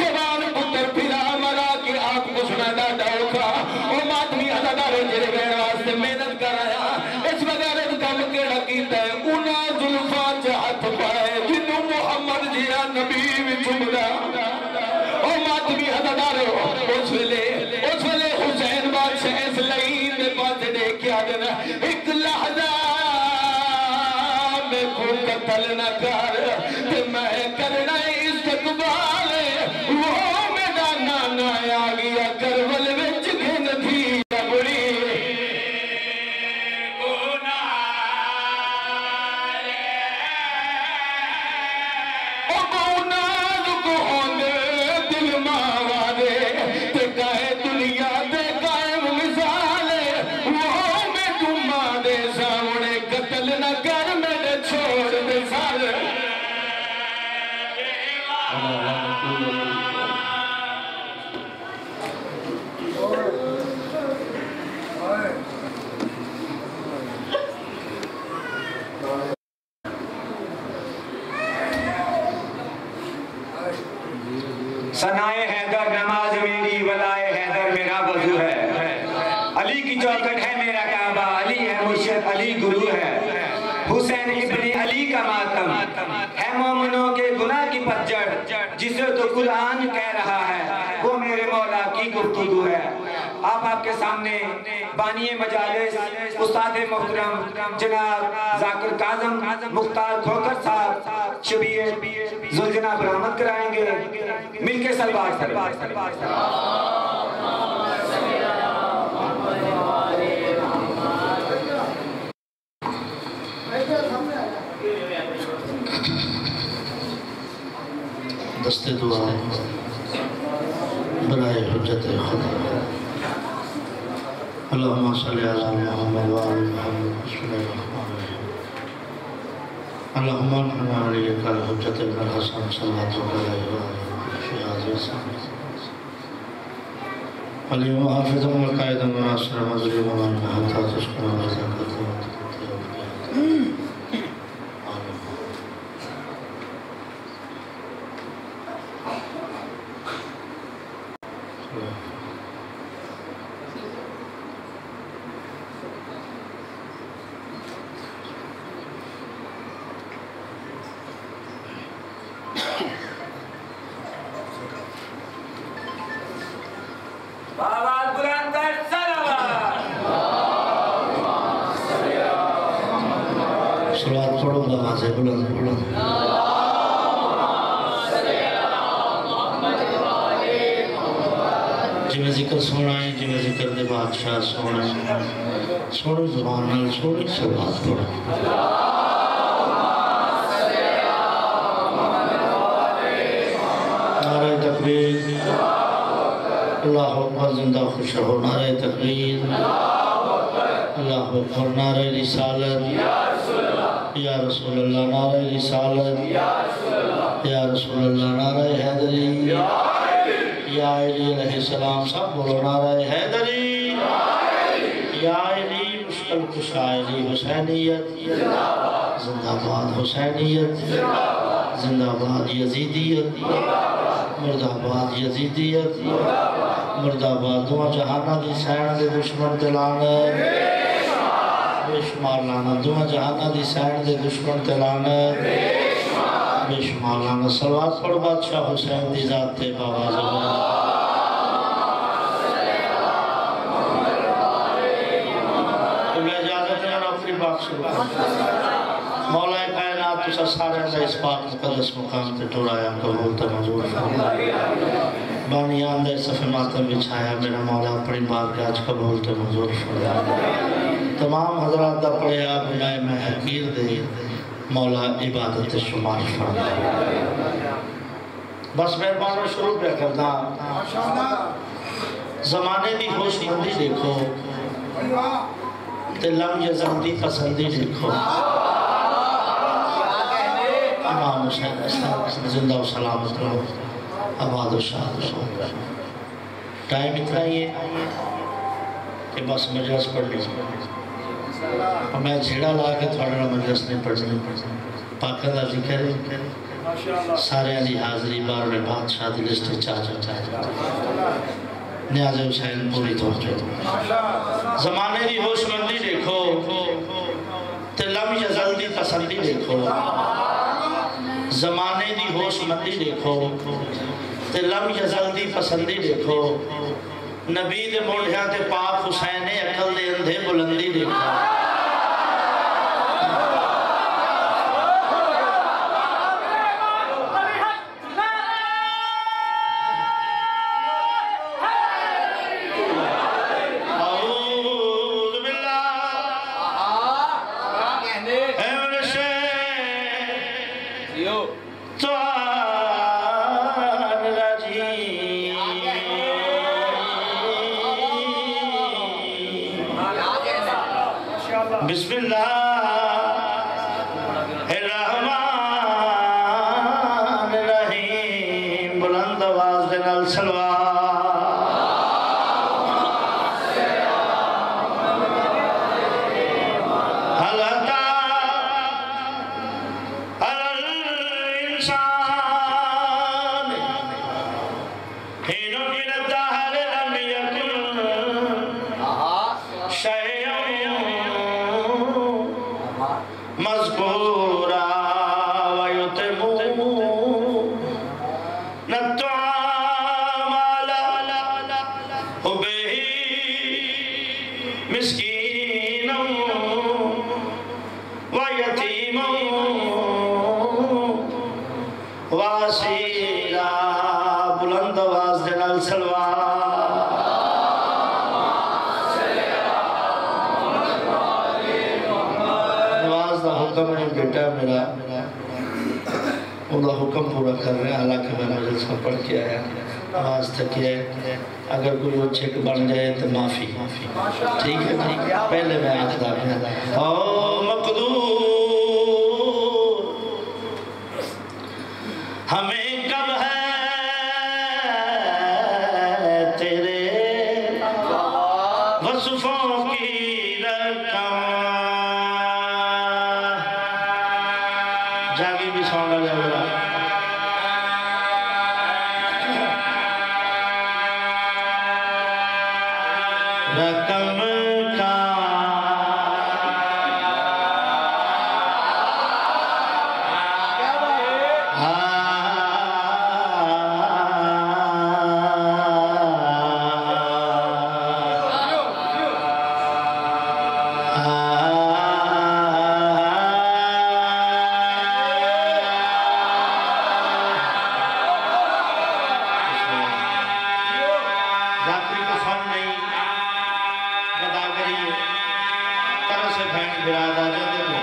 जवान पुत्र फिरा मरा के आप कुछना दादा ओखा और मातमी हदादार जेरे मेहनत कराया इस बगैर कम केड़ा कीता है उन्हां जुल्फां च हथ पाए जिन्नू मुहम्मद जिया नबी भी चुमदा ओ मातमी हदादारो उस वेले हुसैन बादशाह इस लईन दे पासे देखिया देना एक लहजा में को कत्ल न कर ते मैं करना इस्तकबाल वो मेरा नाना आ गया करबल विच घिन थी बड़ी सनाए हैदर नमाज मेरी, वलाए हैदर मेरा वजू है। अली की चौखट है मेरा काबा, अली है मुर्शिद, अली गुरु है। हुसैन इब्ने अली का मातम है मोमिनों के गुनाह की पतझड़, जिसे तो कुरान कह रहा है वो मेरे मौला की गुफ्तगू है। आप आपके सामने बानिए मजालिस उस्ताद मोहतरम जनाब जाकिर काज़म मुख्तार खोकर साहब शबीर जुलजना बरामद कराएंगे। मिलके सलवार दस्ते दुआ बनाए हुज्जत खुदा। अल्लाहुम्मा सल्ली अला मुहम्मद व आलि मुहम्मद। अल्लाहुम्मा अलैका हुज्जत इब्न हसन सल्लल्लाहु अलैहि व सल्लम। अली मुहाफ़िज़ुन व क़ाइदुन व नासिरुन व ज़ुल्मुन हत्ता तस्कुन व ज़कात। सलावत पढ़ो नमाज़े बुलंद बुलंद। जिमें जिक्र सोना है, जिमें जिक्र दे बादशाह सोना है, सोनी ज़ुबान नाल सोनी सलावत पढ़ो। नारे तकबीर, अल्लाहु अकबर, जिंदा खुश रहो। नारे तकबीर, अल्लाहु अकबर। नारे रिसालत या रसूल अल्लाह, नारे रिसालत या रसूल अल्लाह, नारे हैदरी या अली अलैहिस्सलाम। सब बोलो नारे हैदरी या अली। मुश्किल कुशायरी हुसैनियत जिंदाबाद, हुसैनियत जिंदाबाद, यजीदियत मुर्दाबाद, यजीदियत मुर्दाबाद। दुआ जहाना दी सैन दे दुश्मन ते लानत, बेशुमार लानत। दुआ जहाना दी सैन दे दुश्मन ते लानत, बेशुमार लानत। सलवात पढ़ो बादशाह हुसैन दी ज़ात ते बाबा ज़ुबान। मौला कायनात तुसा सारे दा इस पाक मुकद्दस मुकाम ते टुराया कबूल ते मंजूर फरमाए। बानियान दे सफ़े मातम बिछाया मेरा मौला अपनी बारगाह च कबूल ते मंजूर फरमाए। तमाम हज़रात दा पढ़िया बुनाए मैं हकीर दे मौला इबादत शुमार फरमाए। बस मेहरबानी शुरू पे करदा। ज़माने दी होशमंदी देखो ते लम यज़ल दी पसंदी देखो। इमाम हुसैन जिंदा सलामत रहो, आबाद व शाद रहो। टाइम इतना ही है कि बस मजलिस पढ़ लीजिए। मैं झेड़ा ला के थोड़ा मजलिस नहीं पढ़नी। पाक दा जिक्र है, सारे दी हाज़री बार में बादशाह दी लिस्ट चाचा न्याज़ हुसैन पूरी तवज्जो। ज़माने दी होशमंदी देखो ते लम यज़ल दी पसंदी देखो। ज़माने दी होशमंदी देखो ते लम यज़ल दी पसंदी देखो। नबी दे मोढ़ियां ते पाक हुसैन ने अकल दे अंधे बुलंदी देखो। बिस्मिल्लाहिर्रहमानिर्रहीम। बुलंद आवाज़ दे नाल सलवात। वासीरा बुलंद आवाज दे नाल सलवात नवाज दा हुक्म है बेटा मेरा उनका हुक्म पूरा कर रहे हैं। हालांकि मैं मजलिस में पढ़ के आया आवाज तक है, अगर कोई वो चेक बन जाए तो माफ़ी ठीक है ठीक है। पहले मैं आखदा ओ मकदूर हमें कब है तेरे वसफ़ों की रकम जागी भी सौंगा जाएगा रकम का जाती को फन नहीं गदागरी तरह से भैन बिरादा जाते हो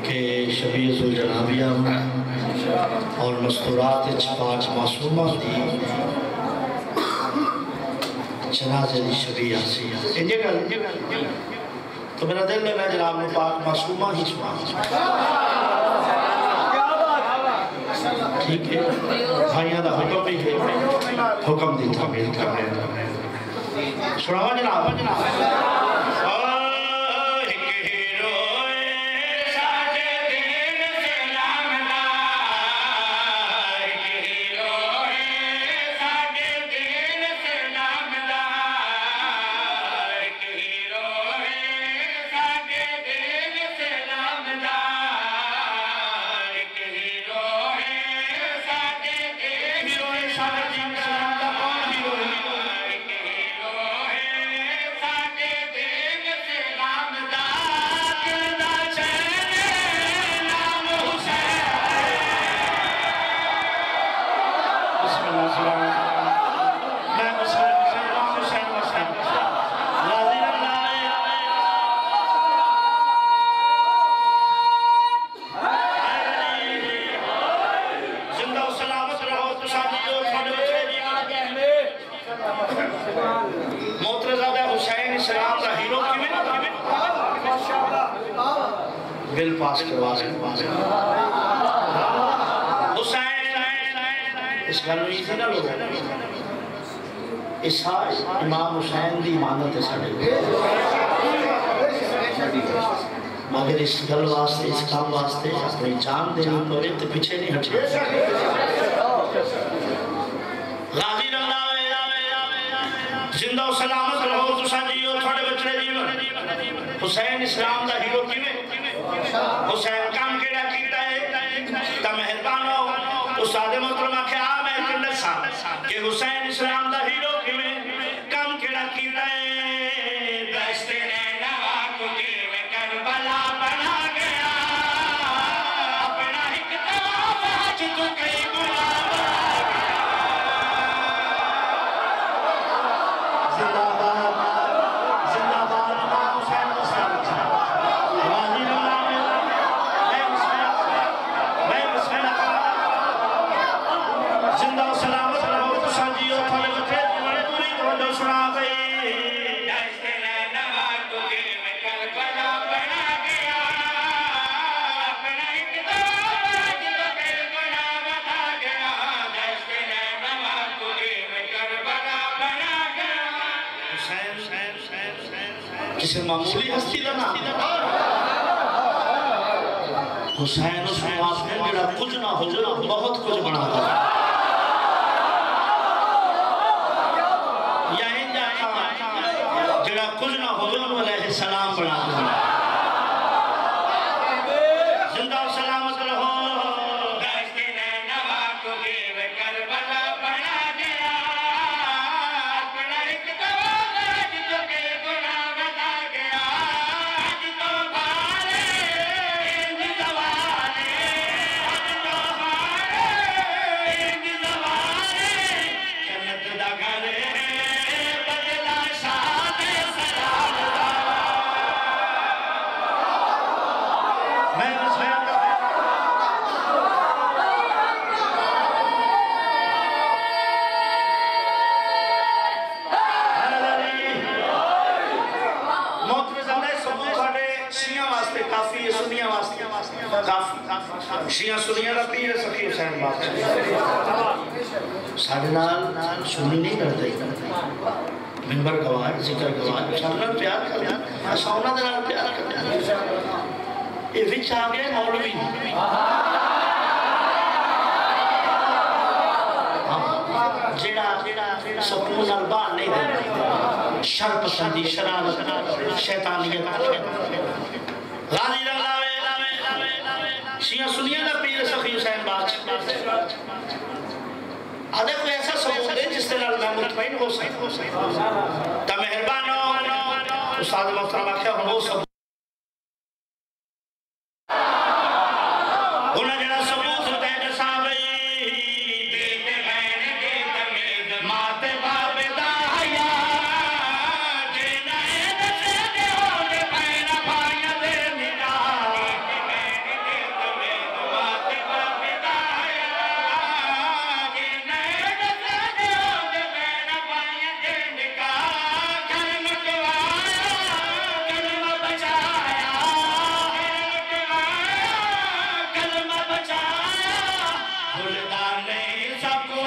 के शबीजुल जनाबिया और मस्तूरात पाँच मासूमा दी जनाजे दी शबीया तो मेरा दिल है मैं जनाब ने पाक मासूमा ही सुना ठीक है भाइयों का हुक्म भी है हुक्म दी तामील करने सुनावा जनाब पास करवा रहे हैं। हुसैन इस गल में इसी ना लोग इस इमाम हुसैन की इमानत है साढ़े, मगर इस गल वास्ते इस काम वास्ते अपनी जान देनी पड़े तो पीछे नहीं हटे। गाजी जिंदा सलामत रहो तुसा जियो थोड़े बच्चे जीवन। हुसैन इस्लाम दा हीरो किवें, हुसैन काम केड़ा कीता है ता मेहरबान हो उस्ताद मोहतरम आख्या मैं तेन दसा कि हुसैन इस्लाम दा हीरो किवें काम केड़ा कीता है। दस्ते ने नवा को किवें करबला बना गया अपना एक तवाफ हज तो कई गुना बना गया। किसी मामूली हस्ती का नाम हुसैन उस वास्ते जेड़ा कुछ ना हो बहुत कुछ बना दे या इंजा जेड़ा कुछ ना हो अलैहिस्सलाम बना दे। जिंदा सलामत रहो दस्ते ने नवा को गिवे करबला बना गया अपना एक तवाज तो के गुना बता गया। आज तो भारे इंज सवारे आज तो भारे इंज सवारे जन्नत दा घर बदला शाद सलाम दा मैं काफी सुनिया वास्ते काफी शिया सुनिया का पीर सखी हुसैन बादशाह साढ़े नाल सुनी नहीं करते मिंबर गवाह जिक्र गवाह साढ़े प्यार करते साउना दे नाल प्यार करते ये विच आ गए मौलवी जेड़ा सुकून नाल बाहर नहीं देता शर पसंदी शरारत शैतानियत गाजी रंगलावे शिया सुनिया का पीर सखी हुसैन बादशाह आदे कोई ऐसा सबूत दे जिससे नाल मैं मुतमईन हो सकूं ता मेहरबान हो उस्ताद मोहतरम आख्या हो सब उन्हें जरा सबूत दे दसा भाई बेटे बहन के तमीज माते बाप दाया जे नए दसे दे होने पैना भाइया दे निगाह बहन के तमीज माते बाप दाया जे नए दसे दे होने पैना भाइया दे निगाह कर्म कवाया कर्म बचाया कलमा बचाया भुलदा नहीं सबको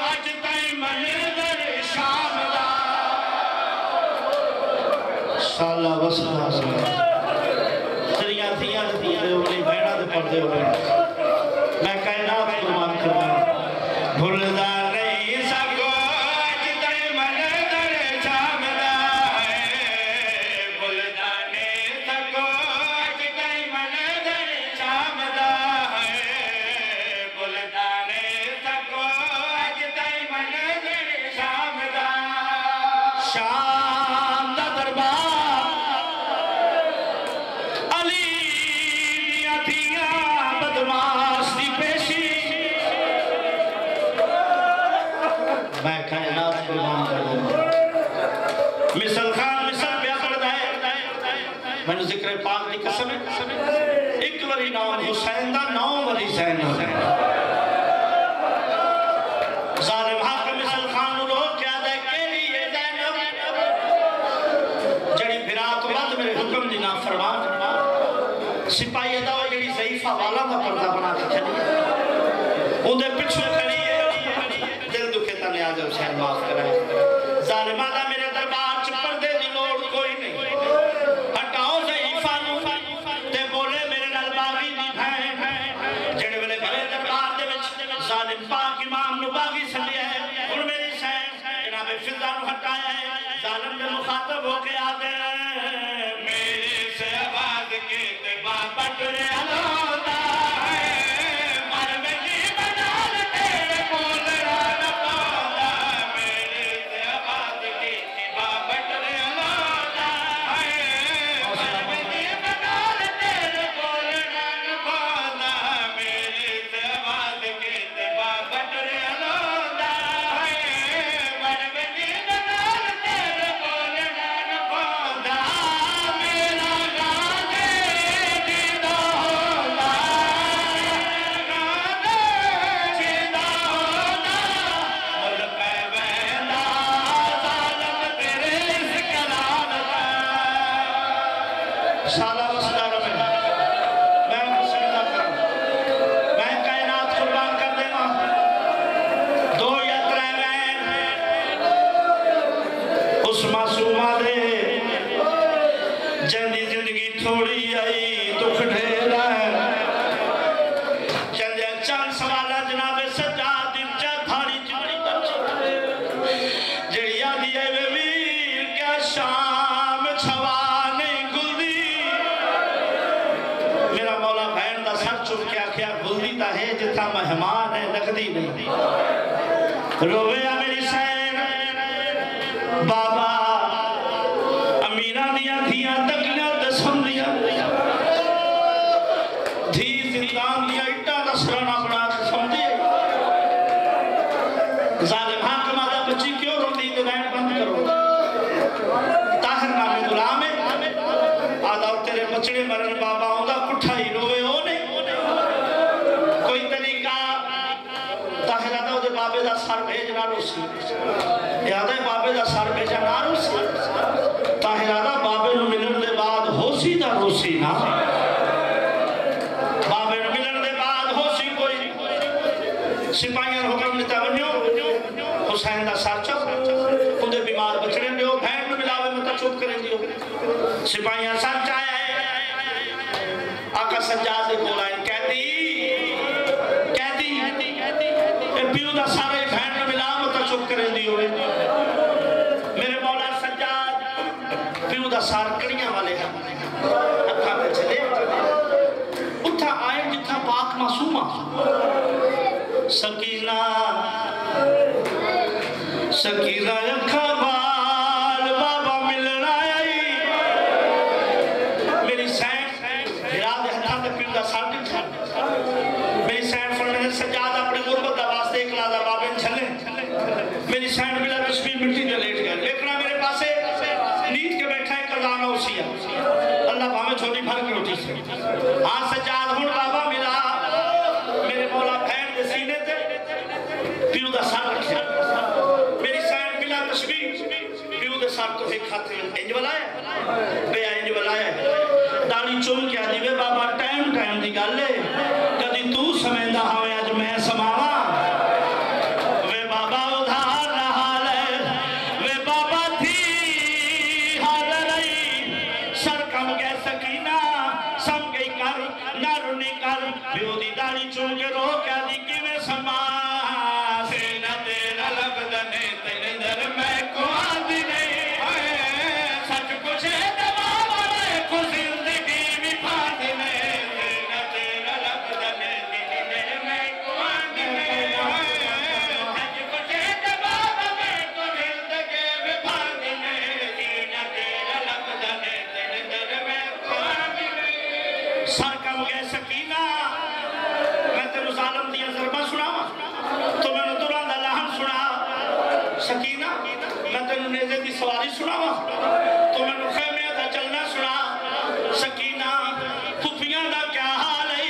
अज ताई मंजर शाम दा साला वसला सरिया थियां थियां होने बहना दे पर्दे हो मैं कहना कुर्बान करना भुलदा नहीं सबको अज ताई मंजर शाम दा भुलदा नहीं सबको अज ताई मंजर शाम दा भुलदा नहीं सबको अज ताई मंजर शाम दा शाम दा दरबार अली दियां थियां बदमाश दी पेशी मैं कहना कुर्बान कर दूंगा मिसल खान मिसल प्या करदा है मैंने जिक्र पाक दी कसम है एक बारी नाम हुसैन दा 9 बारी हुसैन हुसैन जालिम हाकिम मिसल खान नु रोक क्या दे केड़ी ये ज़ैनब जड़ी फिरा तो बाद मेरे हुक्म दी ना फरमान सिपाही दा उनके पिछू खड़ी है दिल दुखे तो न्याज हुसैन माफ कराए जालिमा दा मेरे दरबार च पर्दे दी लोड़ कोई नहीं हटाओ ज़ईफा नू ते बोले मेरे नाल बागी दी भैन जेड़े वेले मेरे दरबार दे विच जालिम पाक इमाम नू बागी सलिया है हुण मेरी सैन जनाब फिजा नू हटाया है जालिम दे मुखातब होके आते मेरे से आवाज के ते बाबा टुरे अलोदा मेहमान है लगती नहीं रोवे मेरी सैन बाबा अमीरा दिया धियां तकलियां दसम दिया धी जिंदान दिया इट्टा का सराना बना के समझे जालिम हाकिमा दा बच्ची क्यों रोंदी ते रैन बंद करो ताहिर नामे गुलाम है आदा तेरे बचड़े मरन बाबा ओदा कुठा ही रोवे ओ नहीं बाबे का सर भेजना रोसी याद है बाबे का सर भेजा ना रोसी ताहिरादा बाबे नू मिलन दे बाद होसी दा रोसी ना बाबे नू मिलन दे बाद होसी कोई सिपाहियां हुक्म दिता वन्यो हुसैन दा सर चुप उनके बीमार बचड़े दियो भैन नू मिलावे मत चुप करे दियो सिपाहियां सर चाया है आका सज्जाद दे कोल आइन कहती प्यू दा सारे भैन नू मिला मत चुप करे दियो मेरे मौला सज्जाद प्यू दा सार कड़ियां वाले हैं अखा पे चले उठा आए जिथा पाक मासूमा सकीना सकीना अखा बाल बाबा मिलना आई मेरी सैन हिरा दे हथा ते प्यू दा सार मेरी सैन फरमाने सज्जाद अपनी गुरबत दा वास्ते इकलादा बाबे छले मेरी सैन बिला तस्वीर मिट्टी दे लेट गया देखना मेरे पासे नींद के बैठा है करदाना उसिया अल्लाह भावे छोटी भर के उठी से हां सज्जाद हुन बाबा मिला मेरे मौला भैन दे सीने ते पीऊ दा सर रखया मेरी सैन बिला तस्वीर पीऊ दे सर तो एक हाथ इंज वलाया बे इंज वलाया दाढ़ी चुम के आदी वे बाबा टाइम टाइम दी गल है कदी तू समेंदा होवे अज मैं समावा वे बाबा उधार ना हाल वे बाबा थी हाल रही सर कम गए सकीना सम गई कर ना रुनी कर बेउदी दाढ़ी चुम के रो क्या दी किवें समा से ना तेरा लगदने तेरे दर मैं को आंदी नहीं सच कुछ है दवा वाले को जिंदगी भी फांदी नहीं ना तेरा लगदने तेरे मैं को आंदी नहीं सच कुछ है दवा वाले को जिंदगी भी फांदी नहीं ना तेरा लगदने तेरे दर मैं को आंदी नहीं सर कम गए सकीना मैं तेरे जालिम दिया ज़रबा सुनावा तो मैंने दुरान दा लहन सुना सकीना मैं तेरे नेज़े दी सवारी सुनावा तो मैंने खैमे दा चलना सुना सकीना फुफियां दा क्या हाल है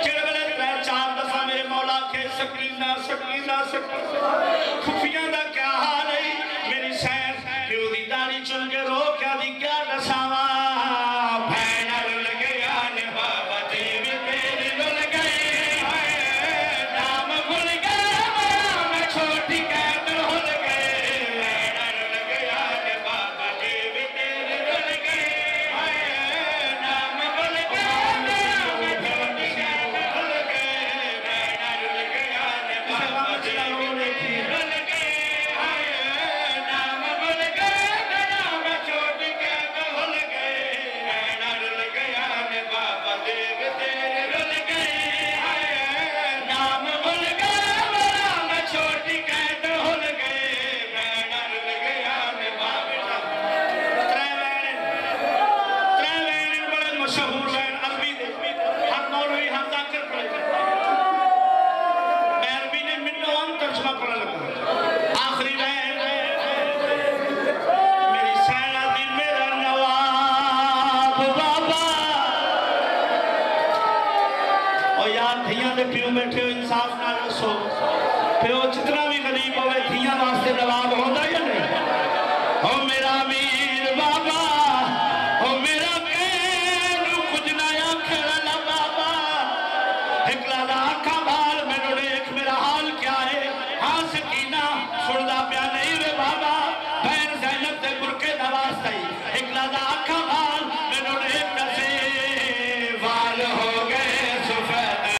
जेड़े वेले मैं चार दफा मेरे मौला के सकीना सकीना सकीना फुफियां दा क्या हाल है मेरी सैन प्यू दी दाढ़ी चुम के रो क्या दी क्या दसावा भैन रुल गया ने बाबा दी भी तेरी रुल गई नाम दे प्यो बैठे हो इंसाफ नाल दसो प्यो जितना भी गरीब होवे धियां वास्ते नवाब होंदा या नहीं ओ मेरा मीर बाबा ओ मेरा कहनु कुछ ना आखण ना बाबा एक लाला